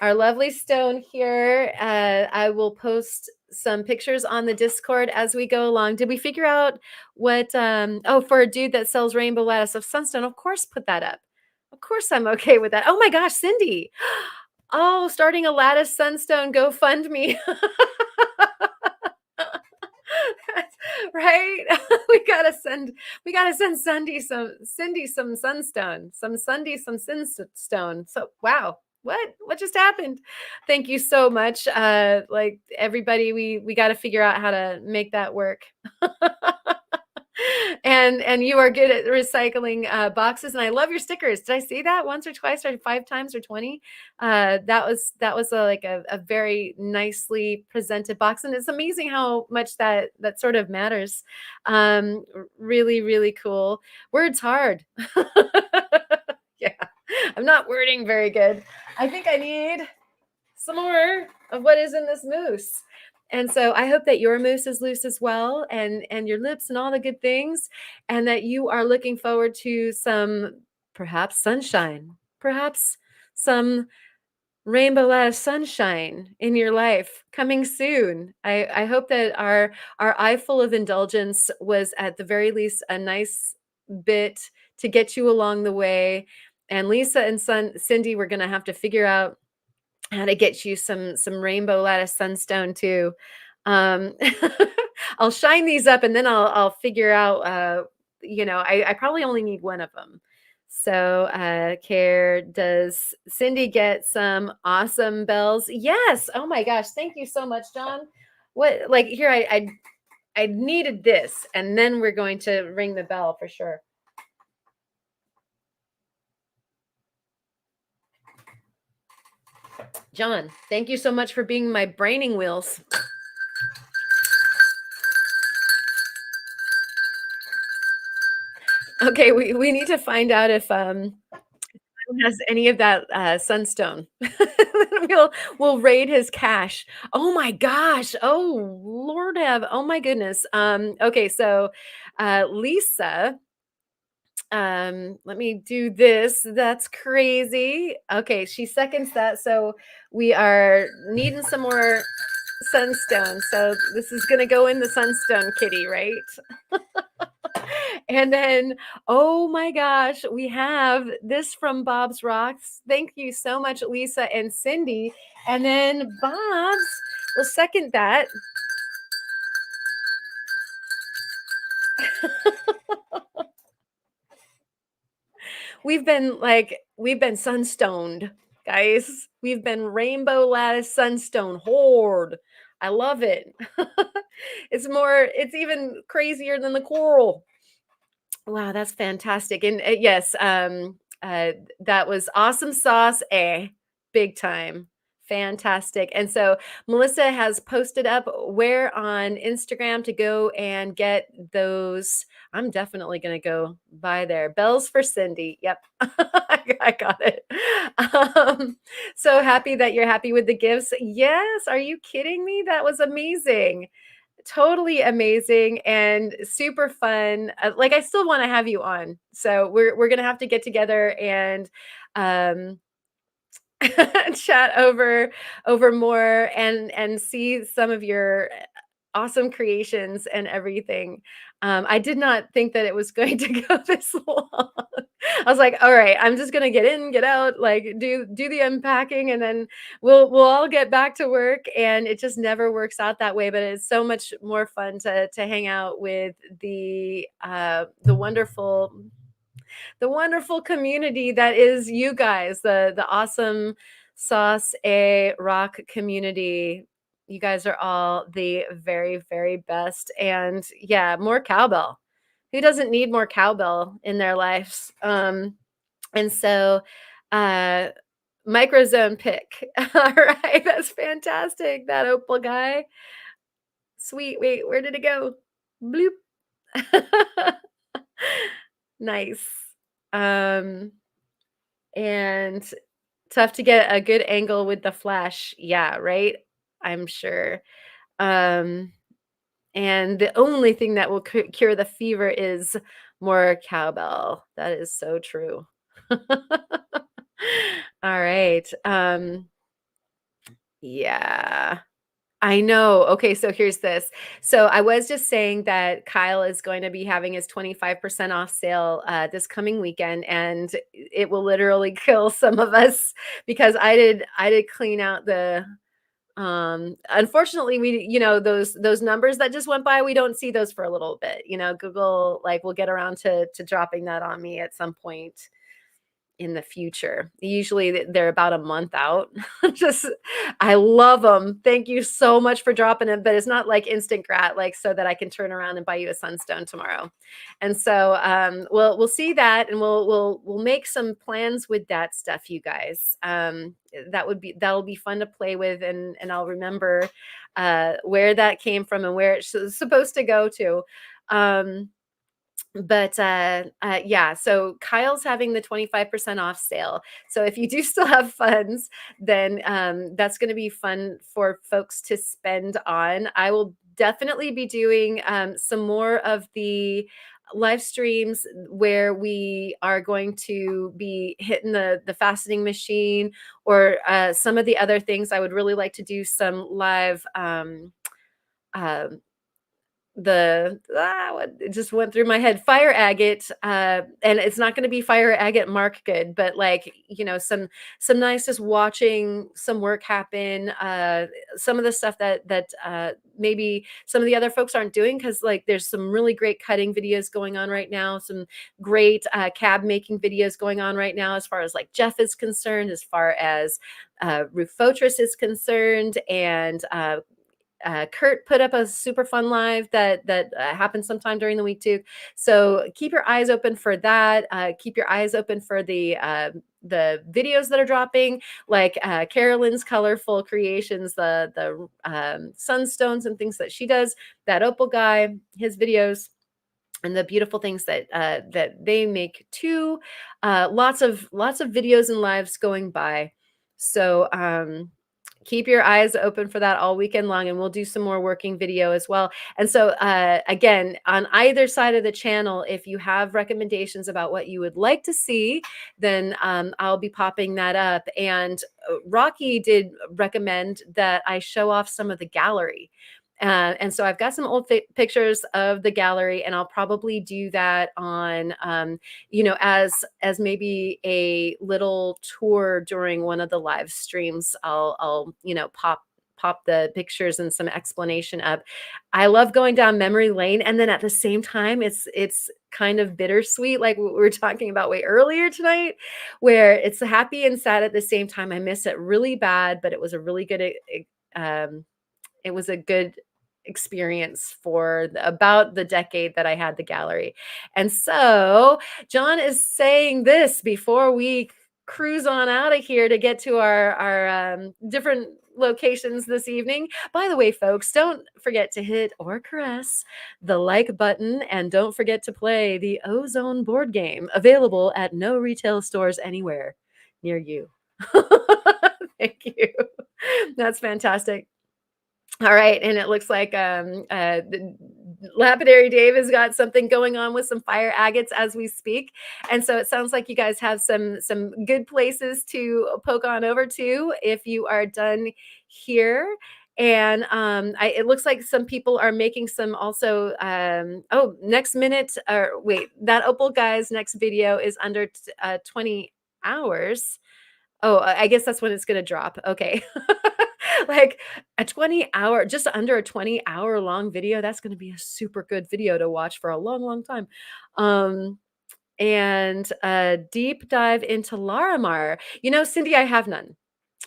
lovely stone here. I will post some pictures on the Discord as we go along. Did we figure out what, for a dude that sells rainbow lattice of sunstone, of course, put that up. Of course I'm okay with that. Oh my gosh, Cindy. Oh, starting a lattice sunstone GoFundMe. Right? we gotta send Cindy some sunstone. Some Cindy some sinstone. So wow. What just happened? Thank you so much. Like everybody, we got to figure out how to make that work. And you are good at recycling boxes, and I love your stickers. Did I say that once or twice or 5 times or 20? That was a very nicely presented box, and it's amazing how much that sort of matters. Really, really cool. Words hard. Yeah, I'm not wording very good. I think I need some more of what is in this mousse. And so I hope that your mousse is loose as well, and your lips and all the good things, and that you are looking forward to some perhaps sunshine, perhaps some rainbow lattice sunshine in your life coming soon. I hope that our eye full of indulgence was at the very least a nice bit to get you along the way. And Lisa and Cindy, we're gonna have to figure out how to get you some rainbow lattice sunstone too. Um, I'll shine these up and then I'll figure out. I probably only need one of them. So, care does Cindy get some awesome bells? Yes. Oh my gosh! Thank you so much, John. What like here I needed this, and then we're going to ring the bell for sure. John, thank you so much for being my braining wheels. Okay, we need to find out if has any of that sunstone. we'll we'll raid his cache. Oh my gosh. Oh Lord have. Oh my goodness. Okay, so Lisa, let me do this. That's crazy. Okay, she seconds that. So we are needing some more sunstone. So this is gonna go in the sunstone kitty, right? And then, oh my gosh, we have this from Bob's Rocks. Thank you so much, Lisa and Cindy. And then Bob's will second that. we've been sunstoned, guys. We've been rainbow lattice sunstone horde. I love it. It's even crazier than the coral. Wow, that's fantastic. And yes, that was awesome sauce, big time. Fantastic. And so Melissa has posted up where on Instagram to go and get those. I'm definitely going to go by there. Bells for Cindy. Yep. I got it. So happy that you're happy with the gifts. Yes. Are you kidding me? That was amazing. Totally amazing and super fun. Like I still want to have you on. So we're gonna have to get together and um chat over more and see some of your awesome creations and everything. I did not think that it was going to go this long. I was like, all right, I'm just gonna get in, get out, like do the unpacking, and then we'll all get back to work. And it just never works out that way. But it's so much more fun to hang out with the wonderful community that is you guys, the awesome Sauce A Rock community. You guys are all the very, very best. And yeah, more cowbell. Who doesn't need more cowbell in their lives? And so uh microzone pick. All right, that's fantastic. That opal guy. Sweet. Wait, where did it go? Bloop. Nice. Um and tough to get a good angle with the flash. Yeah, right? I'm sure. Um, and the only thing that will cure the fever is more cowbell. That is so true. All right. Yeah. I know. Okay, so here's this. So I was just saying that Kyle is going to be having his 25% off sale this coming weekend, and it will literally kill some of us because I did clean out the unfortunately we those numbers that just went by, we don't see those for a little bit. Google like will get around to dropping that on me at some point. in the future. Usually they're about a month out. Just I love them. Thank you so much for dropping them, but it's not like instant grat, like so that I can turn around and buy you a sunstone tomorrow. And so we'll see that, and we'll make some plans with that stuff, you guys. That'll be fun to play with, and I'll remember where that came from and where it's supposed to go to. Um, but yeah, so Kyle's having the 25% off sale. So if you do still have funds, then that's going to be fun for folks to spend on. I will definitely be doing some more of the live streams where we are going to be hitting the fastening machine, or some of the other things. I would really like to do some live uh, what it just went through my head, fire agate, and it's not going to be fire agate mark good, but like, some nice, just watching some work happen, some of the stuff that maybe some of the other folks aren't doing, because like there's some really great cutting videos going on right now, some great cab making videos going on right now, as far as like Jeff is concerned, as far as Roof Fortress is concerned, and Kurt put up a super fun live that happens sometime during the week too. So keep your eyes open for that. Keep your eyes open for the videos that are dropping, like Carolyn's colorful creations, the Sunstones and things that she does. That Opal guy, his videos, and the beautiful things that they make too. Lots of videos and lives going by. So keep your eyes open for that all weekend long, and we'll do some more working video as well. And so again, on either side of the channel, if you have recommendations about what you would like to see, then I'll be popping that up. And Rocky did recommend that I show off some of the gallery. And so I've got some old pictures of the gallery, and I'll probably do that on, as maybe a little tour during one of the live streams. I'll pop the pictures and some explanation up. I love going down memory lane, and then at the same time, it's kind of bittersweet, like what we were talking about way earlier tonight, where it's happy and sad at the same time. I miss it really bad, but it was a really good. It was a good experience for about the decade that I had the gallery. And so John is saying this before we cruise on out of here to get to our different locations this evening. By the way, folks, don't forget to hit or caress the like button, and don't forget to play the Ozone board game, available at no retail stores anywhere near you. Thank you. That's fantastic. All right, and it looks like Lapidary Dave has got something going on with some fire agates as we speak, and so it sounds like you guys have some good places to poke on over to if you are done here. And it looks like some people are making some also. Oh, next minute, or wait, that Opal guy's next video is under 20 hours. Oh, I guess that's when it's gonna drop. Okay. Like a 20-hour, just under a 20-hour long video, that's gonna be a super good video to watch for a long, long time. And a deep dive into Larimar. Cindy, I have none.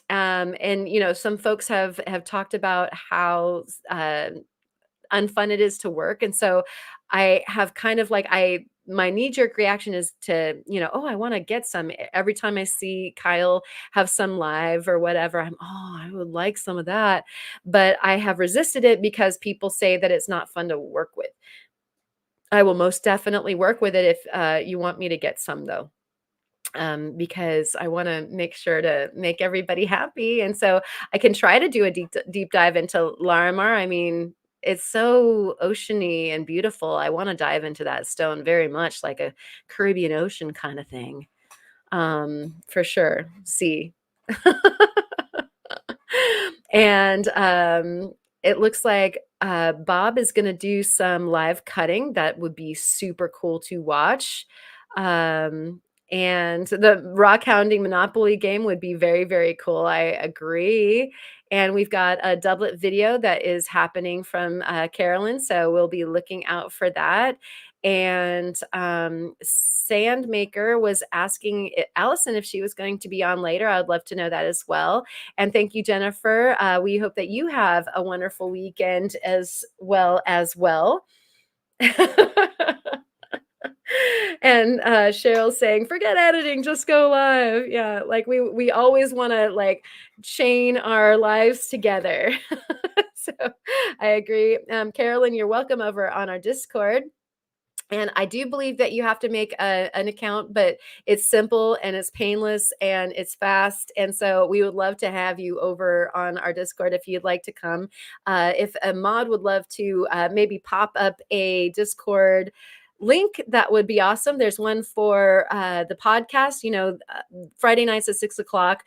And some folks have talked about how unfun it is to work. And so I have kind of like, my knee-jerk reaction is to, oh, I want to get some. Every time I see Kyle have some live or whatever, I would like some of that. But I have resisted it because people say that it's not fun to work with. I will most definitely work with it if you want me to get some, though. Because I want to make sure to make everybody happy. And so I can try to do a deep dive into Larimar. I mean, it's so oceany and beautiful. I want to dive into that stone very much, like a Caribbean Ocean kind of thing. For sure. See. And it looks like Bob is going to do some live cutting. That would be super cool to watch. And the rock hounding Monopoly game would be very, very cool. I agree. And we've got a doublet video that is happening from Carolyn. So we'll be looking out for that. And Sand Maker was asking Allison if she was going to be on later. I would love to know that as well. And thank you, Jennifer. We hope that you have a wonderful weekend as well. And Cheryl's saying, forget editing, just go live. Yeah, like we always want to like chain our lives together. So I agree. Carolyn, you're welcome over on our Discord. And I do believe that you have to make an account, but it's simple and it's painless and it's fast. And so we would love to have you over on our Discord if you'd like to come. If a mod would love to maybe pop up a Discord link, that would be awesome. There's one for the podcast, Friday nights at 6:00.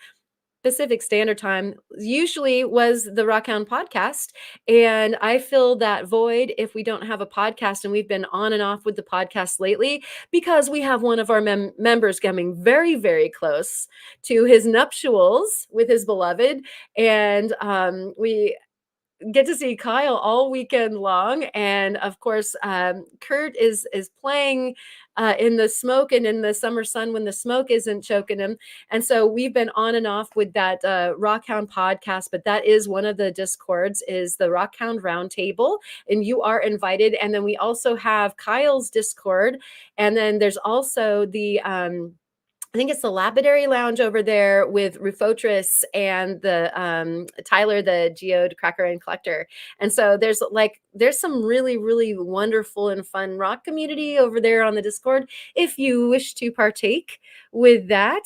Pacific Standard Time usually was the Rockhound podcast. And I fill that void if we don't have a podcast. And we've been on and off with the podcast lately because we have one of our members coming very, very close to his nuptials with his beloved. And we get to see Kyle all weekend long. And of course, Kurt is playing in the smoke and in the summer sun when the smoke isn't choking him. And so we've been on and off with that Rockhound podcast, but that is one of the Discords, is the Rockhound Roundtable, and you are invited. And then we also have Kyle's Discord. And then there's also the I think it's the Lapidary Lounge over there with Rufotris and the Tyler, the Geode Cracker and Collector. And so there's some really, really wonderful and fun rock community over there on the Discord if you wish to partake with that.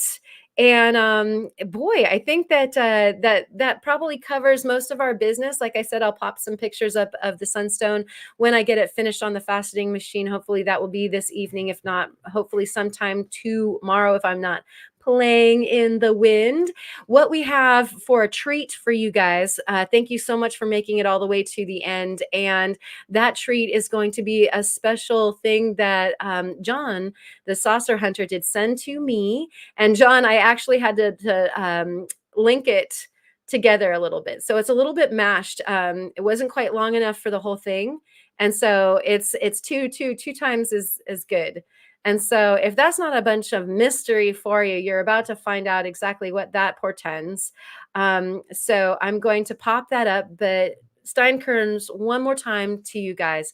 And boy, I think that that probably covers most of our business. Like I said, I'll pop some pictures up of the Sunstone when I get it finished on the faceting machine. Hopefully that will be this evening. If not, hopefully sometime tomorrow if I'm not playing in the wind. What we have for a treat for you guys, thank you so much for making it all the way to the end. And that treat is going to be a special thing that John, the saucer hunter, did send to me. And John, I actually had to link it together a little bit. So it's a little bit mashed. It wasn't quite long enough for the whole thing. And so it's two times as good. And so if that's not a bunch of mystery for you, you're about to find out exactly what that portends. So I'm going to pop that up, but Steinkerns, one more time to you guys.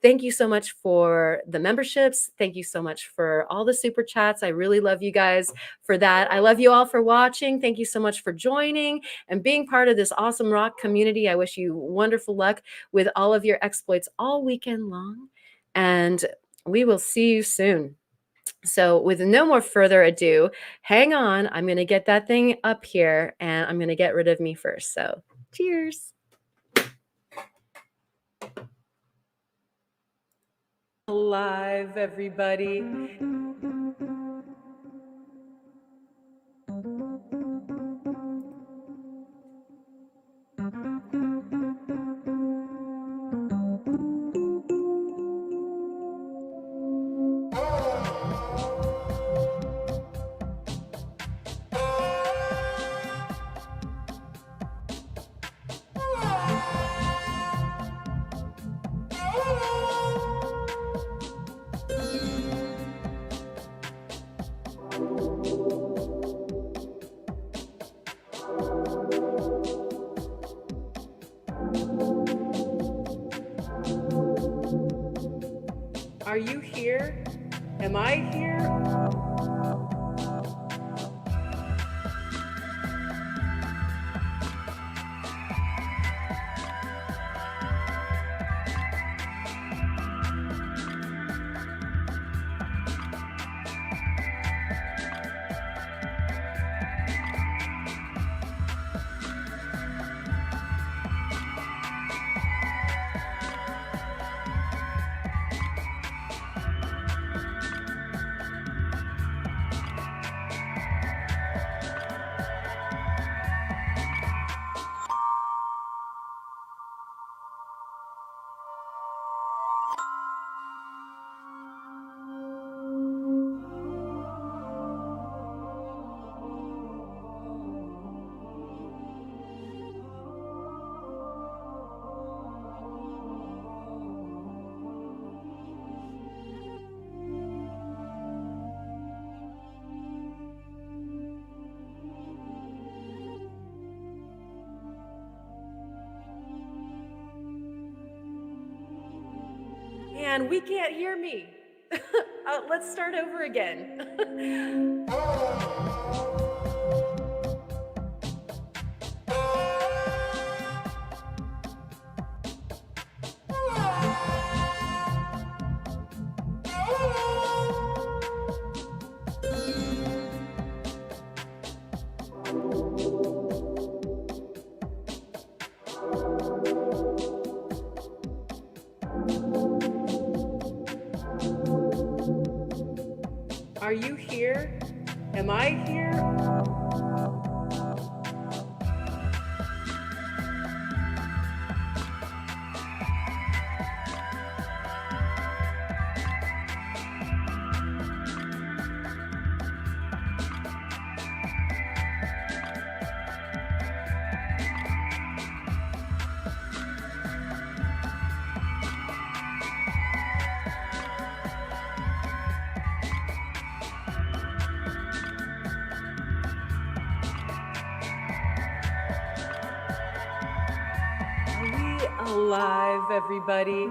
Thank you so much for the memberships. Thank you so much for all the super chats. I really love you guys for that. I love you all for watching. Thank you so much for joining and being part of this awesome rock community. I wish you wonderful luck with all of your exploits all weekend long. And we will see you soon. So with no more further ado, hang on. I'm going to get that thing up here and I'm going to get rid of me first. So cheers. Alive, everybody. Are you here? Am I here? man, we can't hear me. Let's start over again. Are you here? Am I here? Alive, everybody.